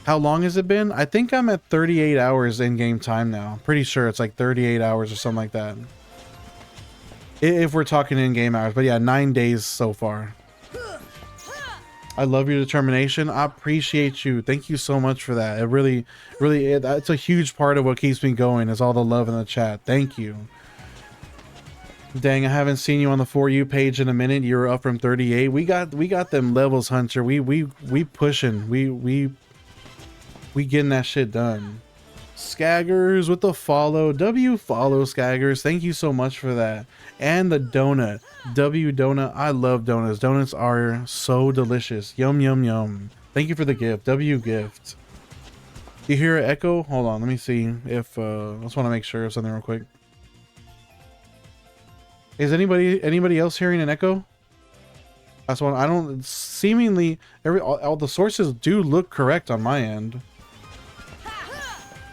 How long has it been? I think I'm at 38 hours in-game time now. Pretty sure it's like 38 hours or something like that. If we're talking in-game hours. But yeah, 9 days so far. I love your determination. I appreciate you. Thank you so much for that. It really, it's a huge part of what keeps me going is all the love in the chat. Thank you. Dang, I haven't seen you on the For You page in a minute. You were up from 38. We got them levels, Hunter. We pushing. We getting that shit done. Skaggers with the follow. W follow Skaggers. Thank you so much for that. And the donut. W donut. I love donuts. Donuts are so delicious. Yum, yum, yum. Thank you for the gift. W gift. You hear an echo? Hold on. Let me see if I just want to make sure of something real quick. Is anybody else hearing an echo? That's one. I don't seemingly all the sources do look correct on my end.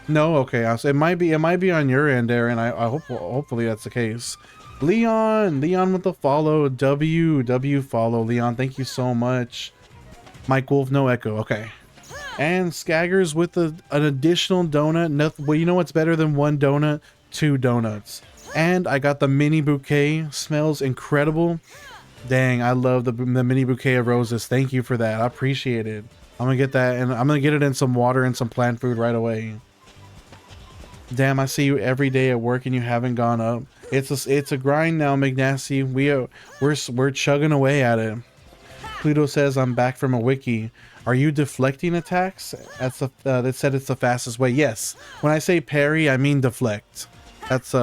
No, okay. It might be on your end, Aaron. I hope hopefully that's the case. Leon with the follow. W follow. Leon, thank you so much. Mike Wolf, no echo. Okay. And Skaggers with an additional donut. Well, you know what's better than one donut? 2 donuts. And I got the mini bouquet. Smells incredible. Dang, I love the mini bouquet of roses. Thank you for that. I appreciate it. I'm gonna get that, and I'm gonna get it in some water and some plant food right away. Damn, I see you every day at work and you haven't gone up. It's a grind now, McNasty. We're chugging away at it. Pluto says I'm back from a wiki. Are you deflecting attacks? That's that said it's the fastest way. Yes. When I say parry, I mean deflect. It's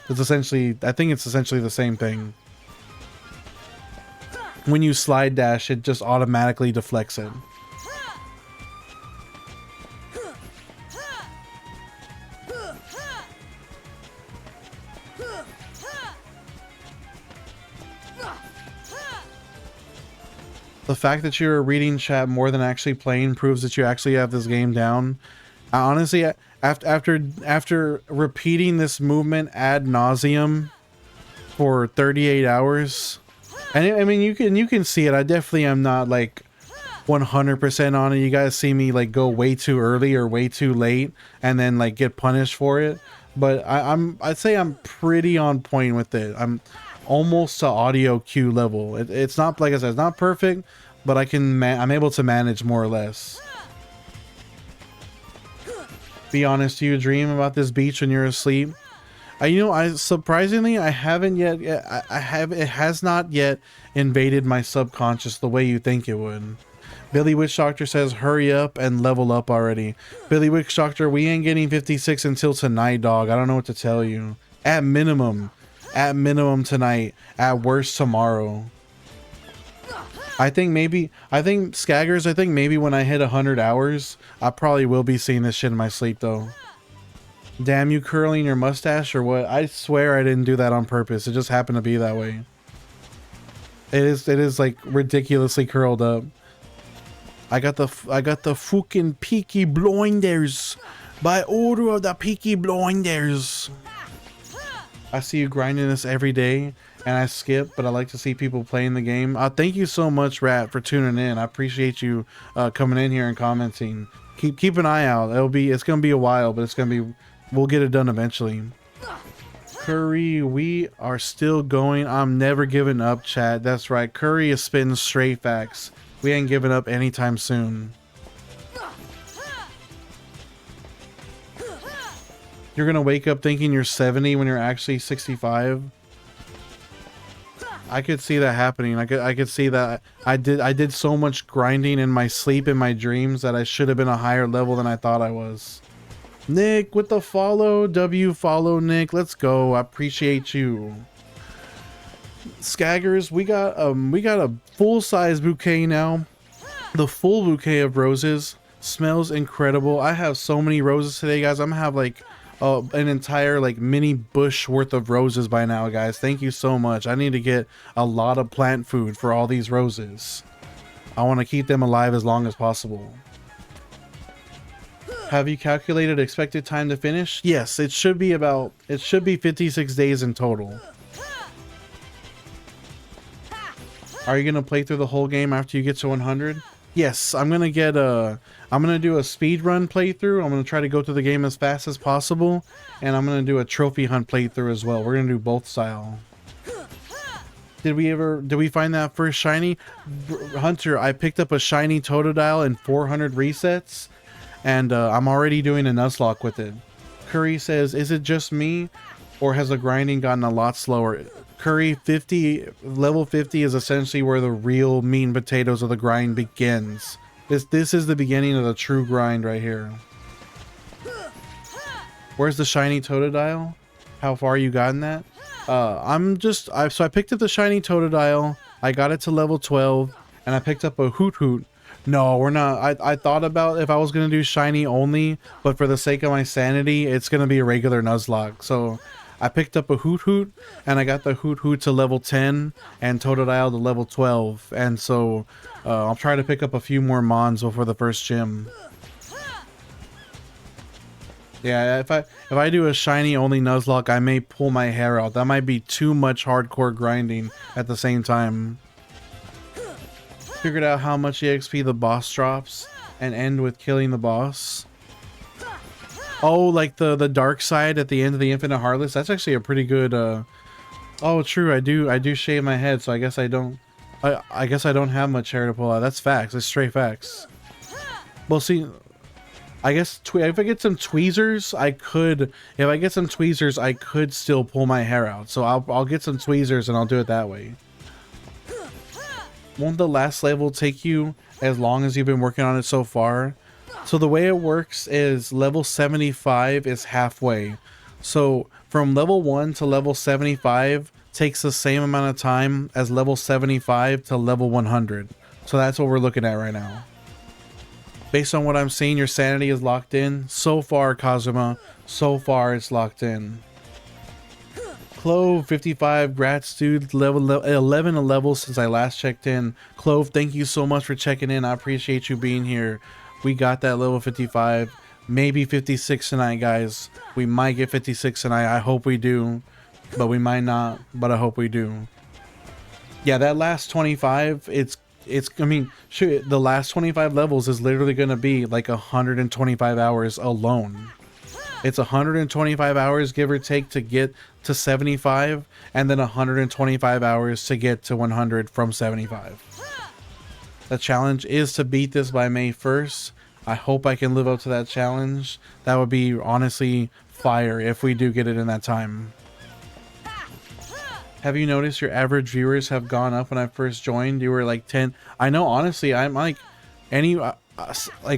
essentially, I think it's essentially the same thing. When you slide dash, it just automatically deflects it. The fact that you're reading chat more than actually playing proves that you actually have this game down. Honestly, after repeating this movement ad nauseum for 38 hours, and I mean you can see it. I definitely am not like 100% on it. You guys see me like go way too early or way too late and then like get punished for it. But I'd say I'm pretty on point with it. I'm almost to audio cue level. It's not, like I said, it's not perfect, but I'm able to manage more or less. Be honest, do you dream about this beach when you're asleep? Surprisingly, I haven't yet. It has not yet invaded my subconscious the way you think it would. Billy Witch Doctor says, hurry up and level up already. Billy Witch Doctor, we ain't getting 56 until tonight, dog. I don't know what to tell you. At minimum tonight. At worst tomorrow. I think Skaggers, I think maybe when I hit 100 hours, I probably will be seeing this shit in my sleep though. Damn, you curling your mustache or what? I swear I didn't do that on purpose. It just happened to be that way. It is like ridiculously curled up. I got the fucking Peaky Blinders by order of the Peaky Blinders. I see you grinding this every day and I skip, but I like to see people playing the game. Thank you so much, Rat, for tuning in. I appreciate you coming in here and commenting. Keep an eye out. It's gonna be a while, but we'll get it done eventually. Curry, we are still going. I'm never giving up, chat. That's right. Curry is spitting straight facts. We ain't giving up anytime soon. You're gonna wake up thinking you're 70 when you're actually 65. I could see that happening. I could see that. I did so much grinding in my sleep, in my dreams, that I should have been a higher level than I thought I was. Nick with the follow. W follow Nick. Let's go. I appreciate you. Skaggers, we got a full-size bouquet now. The full bouquet of roses smells incredible. I have so many roses today, guys. I'm gonna have like an entire like mini bush worth of roses by now, guys. Thank you so much. I need to get a lot of plant food for all these roses. I want to keep them alive as long as possible. Have you calculated expected time to finish? Yes, it should be 56 days in total. Are you gonna play through the whole game after you get to 100? Yes, I'm gonna do a speed run playthrough. I'm gonna try to go through the game as fast as possible, and I'm gonna do a trophy hunt playthrough as well. We're gonna do both style. Did we find that first shiny? Hunter, I picked up a shiny Totodile and 400 resets, and I'm already doing a Nuzlocke with it. Curry says, is it just me, or has the grinding gotten a lot slower? Curry, level 50 is essentially where the real meat and potatoes of the grind begins. This is the beginning of the true grind right here. Where's the shiny Totodile? How far you gotten that? So I picked up the shiny Totodile. I got it to level 12, and I picked up a Hoot Hoot. No, we're not. I thought about if I was gonna do shiny only, but for the sake of my sanity, it's gonna be a regular Nuzlocke. So I picked up a Hoot Hoot, and I got the Hoot Hoot to level 10 and Totodile to level 12. And so I'll try to pick up a few more Mons before the first gym. Yeah, if I do a shiny only Nuzlocke, I may pull my hair out. That might be too much hardcore grinding at the same time. Figured out how much EXP the boss drops and end with killing the boss. Oh, like the dark side at the end of the Infinite Heartless. That's actually a pretty good. Oh, true. I do shave my head, so I guess I don't. I guess I don't have much hair to pull out. That's facts. It's straight facts. Well, see, I guess if I get some tweezers, I could. If I get some tweezers, I could still pull my hair out. So I'll get some tweezers and I'll do it that way. Won't the last level take you as long as you've been working on it so far? So the way it works is level 75 is halfway. So from level 1 to level 75 takes the same amount of time as level 75 to level 100. So that's what we're looking at right now. Based on what I'm seeing, your sanity is locked in. So far, Kazuma, so far it's locked in. Clove 55, grats dude, level 11 a level since I last checked in. Clove, thank you so much for checking in. I appreciate you being here. We got that level 55, maybe 56 tonight, guys. We might get 56 tonight. I hope we do, but we might not, but I hope we do. Yeah, that last 25, I mean, shoot, the last 25 levels is literally going to be like 125 hours alone. It's 125 hours, give or take, to get to 75, and then 125 hours to get to 100 from 75. The challenge is to beat this by May 1st. I hope I can live up to that challenge. That would be honestly fire if we do get it in that time. Have you noticed your average viewers have gone up when I first joined? You were like 10. I know, honestly, I'm like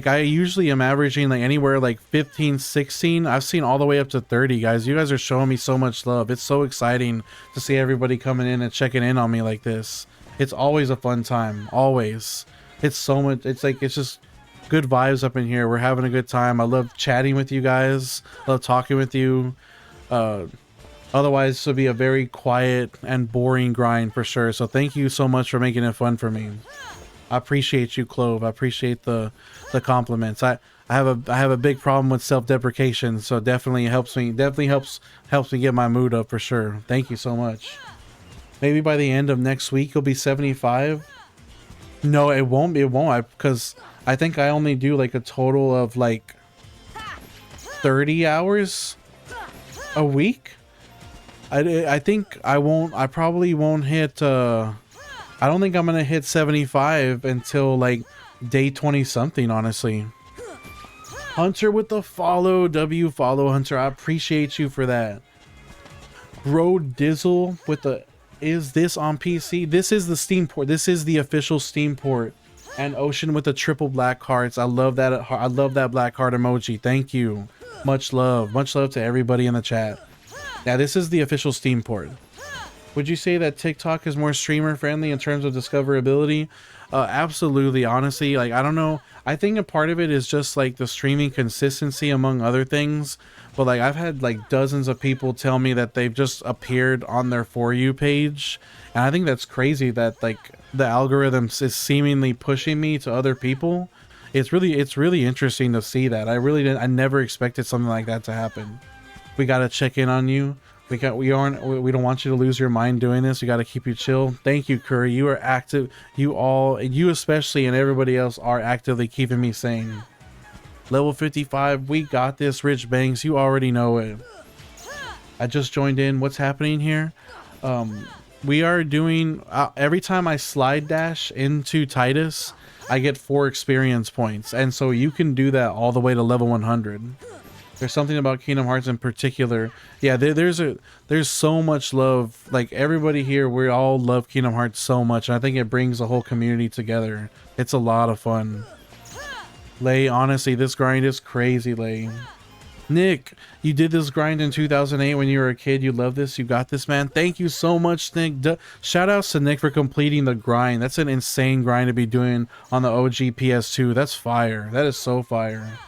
I usually am averaging like anywhere like 15, 16. I've seen all the way up to 30, guys. You guys are showing me so much love. It's so exciting to see everybody coming in and checking in on me like this. It's always a fun time. Always. It's so much. It's like, it's just good vibes up in here. We're having a good time. I love chatting with you guys. I love talking with you. Otherwise, this would be a very quiet and boring grind for sure. So thank you so much for making it fun for me. I appreciate you, Clove. I appreciate the compliments. I have a big problem with self-deprecation, so definitely helps me get my mood up for sure. Thank you so much. Maybe by the end of next week you'll be 75. No, it won't. Because I think I only do like a total of like 30 hours a week. I think I won't. I probably won't hit. I don't think I'm gonna hit 75 until like day 20 something. Honestly. Hunter with the follow. W follow Hunter. I appreciate you for that. Bro Dizzle with the. Is this on PC? This is the Steam port. This is the official Steam port. And Ocean with the triple black hearts. I love that. I love that black heart emoji. Thank you. Much love to everybody in the chat. Now this is the official Steam port. Would you say that TikTok is more streamer friendly in terms of discoverability? Absolutely. Honestly, like, I don't know. I think a part of it is just like the streaming consistency among other things. But like, I've had like dozens of people tell me that they've just appeared on their For You page. And I think that's crazy that like the algorithm is seemingly pushing me to other people. It's really interesting to see that. I never expected something like that to happen. We got to check in on you. We don't want you to lose your mind doing this. We got to keep you chill. Thank you, Curry. You are active. You especially, and everybody else are actively keeping me sane. Level 55. We got this, Rich Banks. You already know it. I just joined in. What's happening here? We are doing, every time I slide dash into Titus, I get 4 experience points. And so you can do that all the way to level 100. There's something about Kingdom Hearts in particular. Yeah, there's so much love. Like, everybody here, we all love Kingdom Hearts so much. And I think it brings the whole community together. It's a lot of fun. Lay, honestly, this grind is crazy, Lay. Nick, you did this grind in 2008 when you were a kid. You love this. You got this, man. Thank you so much, Nick. Shout outs to Nick for completing the grind. That's an insane grind to be doing on the OG PS2. That's fire. That is so fire.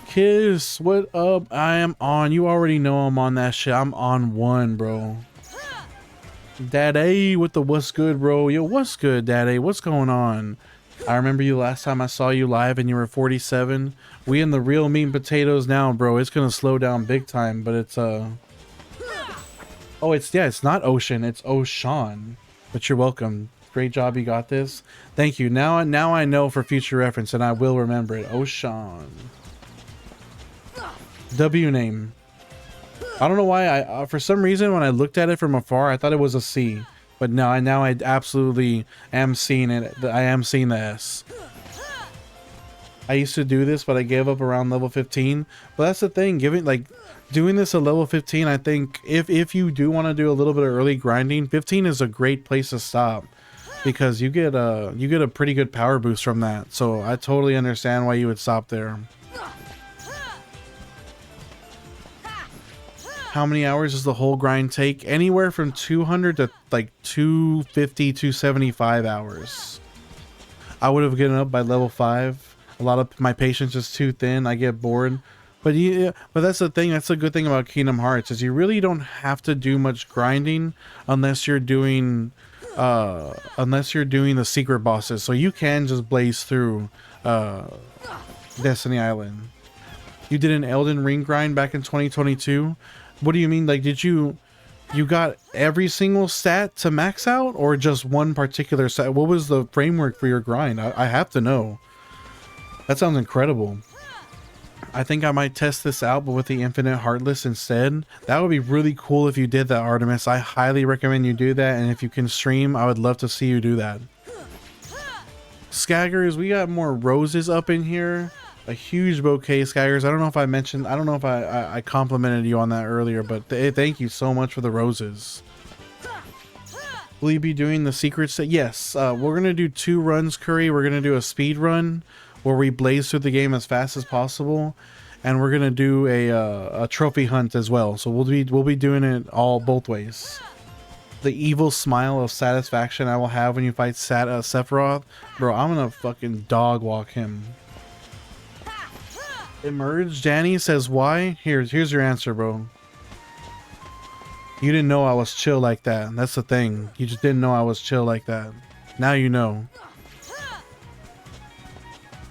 Kiss, what up? I am on. You already know I'm on that shit. I'm on 1, bro. Daddy with the what's good, bro. Yo, what's good, Daddy? What's going on? I remember you last time I saw you live and you were 47. We in the real meat and potatoes now, bro. It's gonna slow down big time, but it's oh, it's not Ocean, it's Ocean. But you're welcome. Great job, you got this. Thank you. Now I know for future reference, and I will remember it. Ocean. W name. I don't know why I for some reason when I looked at it from afar I thought it was a C, but now I absolutely am seeing it. I am seeing the S. I used to do this, but I gave up around level 15. But that's the thing, doing this at level 15, I think if you do want to do a little bit of early grinding, 15 is a great place to stop because you get a pretty good power boost from that. So I totally understand why you would stop there. How many hours does the whole grind take? Anywhere from 200 to like 250, 275 hours. I would have given up by level 5. A lot of my patience is too thin. I get bored. But yeah, but that's the thing. That's the good thing about Kingdom Hearts is you really don't have to do much grinding unless you're doing the secret bosses. So you can just blaze through Destiny Island. You did an Elden Ring grind back in 2022. What do you mean? Like, did you got every single stat to max out or just one particular stat? What was the framework for your grind? I have to know. That sounds incredible. I think I might test this out, but with the Infinite Heartless instead. That would be really cool if you did that, Artemis. I highly recommend you do that, and if you can stream, I would love to see you do that. Skaggers, we got more roses up in here. A huge bouquet, Skaggers. I don't know if I complimented you on that earlier, but thank you so much for the roses. Will you be doing the secret set? Yes, we're gonna do 2 runs, Curry. We're gonna do a speed run where we blaze through the game as fast as possible, and we're gonna do a trophy hunt as well. So we'll be doing it both ways. The evil smile of satisfaction I will have when you fight Sephiroth, bro. I'm gonna fucking dog walk him. Emerge. Danny says why? Here's your answer, bro. You didn't know I was chill like that. That's the thing. You just didn't know I was chill like that. Now you know.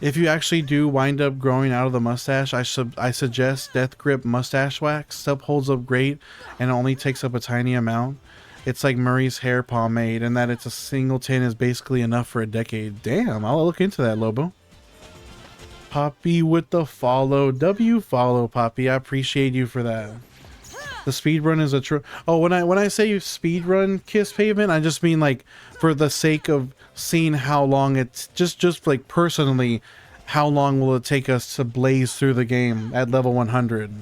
If you actually do wind up growing out of the mustache, I suggest Death Grip mustache wax. Stuff holds up great and it only takes up a tiny amount. It's like Murray's hair pomade, and that it's a single tin is basically enough for a decade. Damn, I'll look into that, Lobo. Poppy with the follow. Follow, Poppy. I appreciate you for that. The speedrun is a true. Oh, when I say speedrun Kiss Pavement, I just mean like for the sake of seeing how long it's just like personally, how long will it take us to blaze through the game at level 100?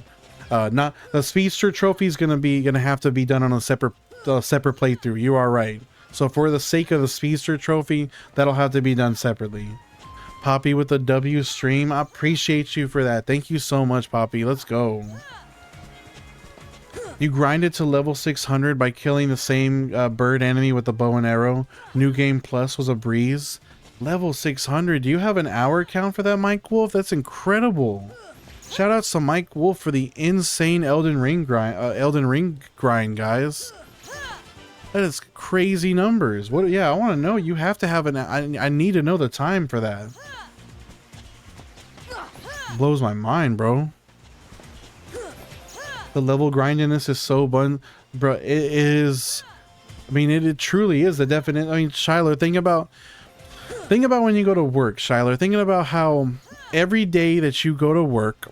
Not the speedster trophy is gonna have to be done on a separate playthrough. You are right. So for the sake of the speedster trophy, that'll have to be done separately. Poppy with the W stream. I appreciate you for that. Thank you so much, Poppy. Let's go. You grinded to level 600 by killing the same bird enemy with the bow and arrow. New Game Plus was a breeze. Level 600. Do you have an hour count for that, Mike Wolf? That's incredible. Shout outs to Mike Wolf for the insane Elden Ring grind, guys. That is crazy numbers. What? Yeah, I want to know. You have to have an. I need to know the time for that. Blows my mind, bro. The level grindiness is so bro. It is. I mean, it truly is the definite. I mean, Shiler, think about when you go to work, Shiler. Thinking about how every day that you go to work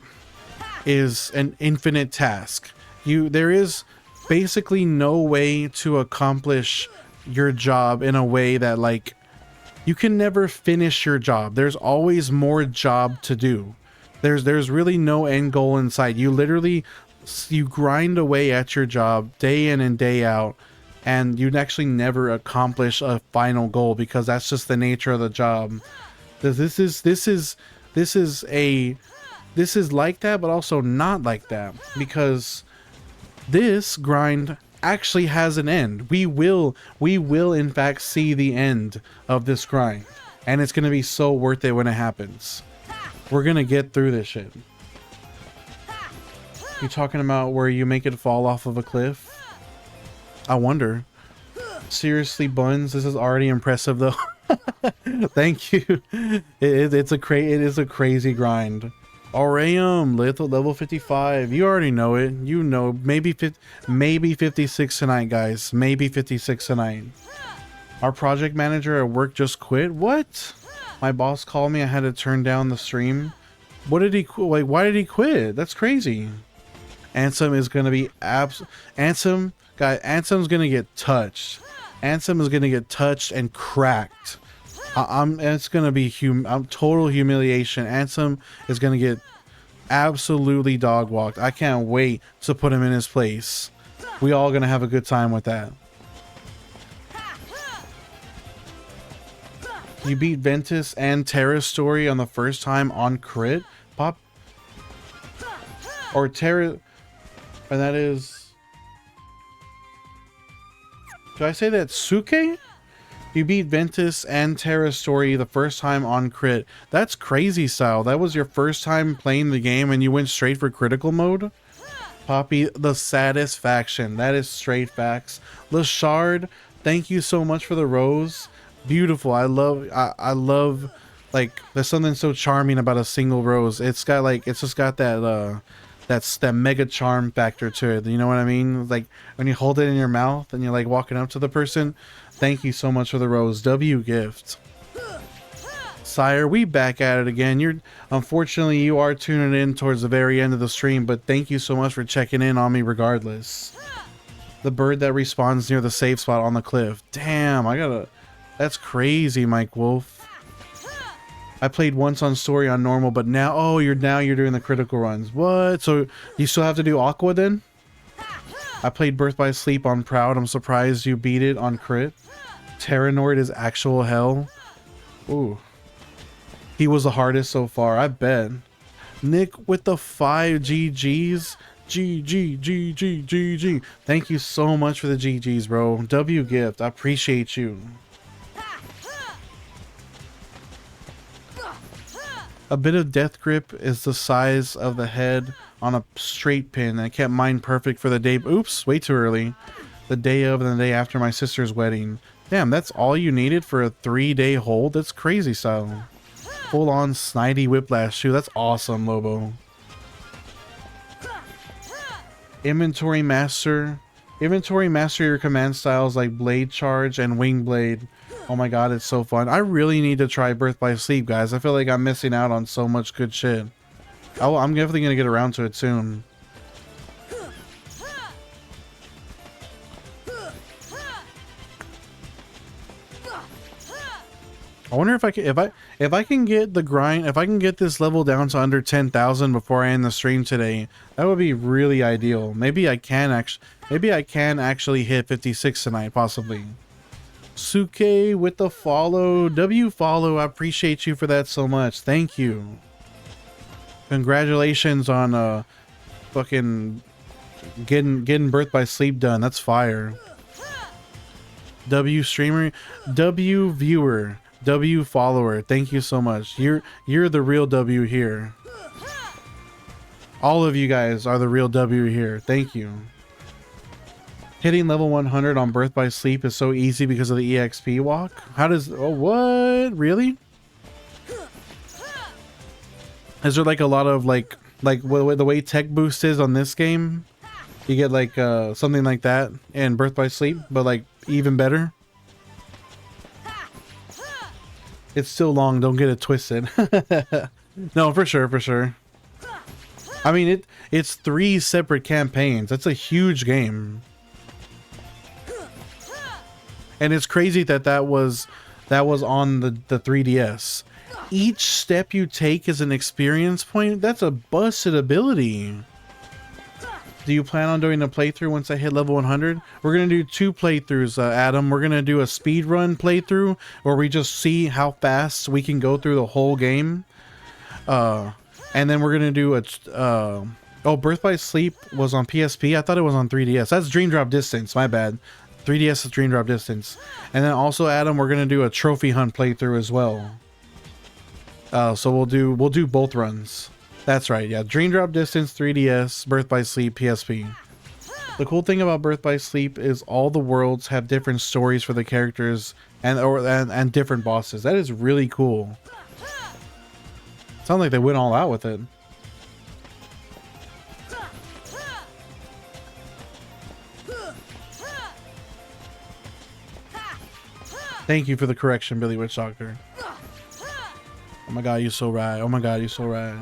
is an infinite task. There is basically no way to accomplish your job in a way that, like, you can never finish your job. There's always more job to do. There's really no end goal in sight. You grind away at your job day in and day out, and you'd actually never accomplish a final goal because that's just the nature of the job. This is like that, but also not like that, because this grind actually has an end. We will in fact see the end of this grind, and it's gonna be so worth it when it happens. We're gonna get through this shit. You talking about where you make it fall off of a cliff? I wonder. Seriously, Buns, this is already impressive though. Thank you. It is a crazy grind. Aureum, level 55. You already know it. You know, maybe 56 tonight, guys. Maybe 56 tonight. Our project manager at work just quit. What? My boss called me. I had to turn down the stream. What did he quit? Like, why did he quit? That's crazy. Ansem is gonna be Ansem gonna get touched. Ansem is gonna get touched and cracked. It's gonna be total humiliation. Ansem is gonna get absolutely dog walked. I can't wait to put him in his place. We all gonna have a good time with that. You beat Ventus and Terra's story on the first time on crit, Pop, or Terra, and that is. Do I say that Suke? You beat Ventus and Terra's story the first time on crit. That's crazy, Sal. That was your first time playing the game and you went straight for critical mode? Poppy, the satisfaction. That is straight facts. Lashard, thank you so much for the rose. Beautiful. I love, like, there's something so charming about a single rose. It's got, like, it's just got that, that mega charm factor to it. You know what I mean? Like, when you hold it in your mouth and you're, like, walking up to the person. Thank you so much for the rose. W gift. Sire, we back at it again. Unfortunately, you are tuning in towards the very end of the stream, but thank you so much for checking in on me regardless. The bird that respawns near the safe spot on the cliff. Damn, that's crazy, Mike Wolf. I played once on story on normal, but now, you're doing the critical runs. What? So you still have to do Aqua then? I played Birth by Sleep on Proud. I'm surprised you beat it on crit. Terranord is actual hell. Ooh. He was the hardest so far, I bet. Nick with the 5 GGs. GG. Thank you so much for the GGs, bro. W gift. I appreciate you. A bit of death grip is the size of the head on a straight pin. I kept mine perfect for the day. Oops, way too early. The day of and the day after my sister's wedding. Damn, that's all you needed for a 3-day hold? That's crazy style. Full on snidey whiplash shoe. That's awesome, Lobo. Inventory master your command styles like blade charge and wing blade. Oh my god, it's so fun. I really need to try Birth by Sleep, guys. I feel like I'm missing out on so much good shit. I'm definitely gonna get around to it soon. I wonder if I can get the grind, if I can get this level down to under 10,000 before I end the stream today. That would be really ideal. Maybe I can actually hit 56 tonight, possibly. Suke with the follow. W follow. I appreciate you for that so much. Thank you. Congratulations on fucking getting Birth by Sleep done. That's fire. W streamer, W viewer, W follower. Thank you so much. You're the real W here. All of you guys are the real W here. Thank you. Hitting level 100 on Birth by Sleep is so easy because of the EXP walk. How does... Oh, what? Really? Is there like a lot of like the way tech boost is on this game? You get like something like that in Birth by Sleep, but like even better. It's still long, don't get it twisted. No, for sure, for sure. I mean, it's 3 separate campaigns. That's a huge game. And it's crazy that was on the 3DS. Each step you take is an experience point. That's a busted ability. Do you plan on doing a playthrough once I hit level 100? We're going to do 2 playthroughs, Adam. We're going to do a speed run playthrough where we just see how fast we can go through the whole game. And then we're going to do a... oh, Birth by Sleep was on PSP? I thought it was on 3DS. That's Dream Drop Distance. My bad. 3DS is Dream Drop Distance. And then also, Adam, we're going to do a trophy hunt playthrough as well. So we'll do both runs. That's right, yeah. Dream Drop Distance, 3DS, Birth by Sleep, PSP. The cool thing about Birth by Sleep is all the worlds have different stories for the characters and different bosses. That is really cool. Sounds like they went all out with it. Thank you for the correction, Billy Witch Doctor. Oh my god, you're so right. Oh my god, you're so right.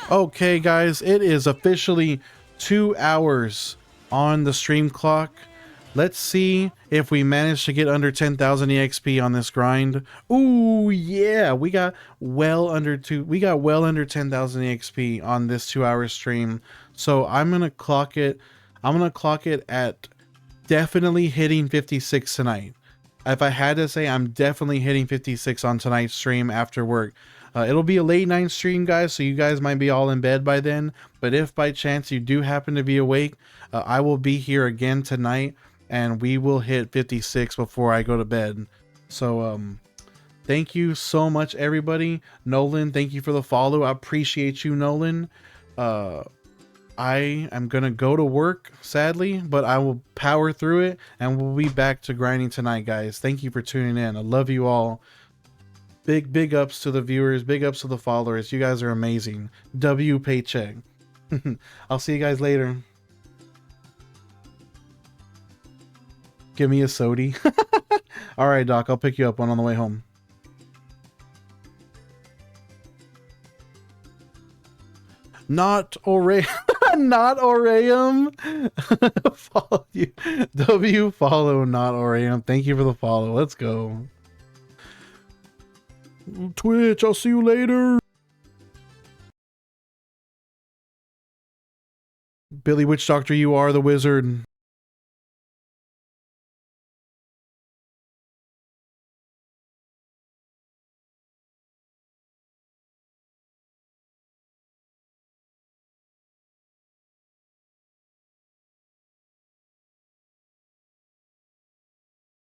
Okay, guys, it is officially 2 hours on the stream clock. Let's see if we manage to get under 10,000 EXP on this grind. Ooh, yeah, we got well under 10,000 EXP on this 2-hour stream. So I'm gonna clock it. I'm gonna clock it at definitely hitting 56 tonight. If I had to say, I'm definitely hitting 56 on tonight's stream after work. It'll be a late night stream, guys, so you guys might be all in bed by then. But if by chance you do happen to be awake, I will be here again tonight, and we will hit 56 before I go to bed. So, thank you so much, everybody. Nolan, thank you for the follow. I appreciate you, Nolan. I am gonna go to work, sadly, but I will power through it, and we'll be back to grinding tonight, guys. Thank you for tuning in. I love you all. Big ups to the viewers, big ups to the followers. You guys are amazing. W paycheck. I'll see you guys later. Give me a sody. All right, Doc, I'll pick you up one on the way home. Not Ore not Oreum. Follow you. W follow not Oreum. Thank you for the follow. Let's go. Twitch, I'll see you later. Billy Witch Doctor, you are the wizard.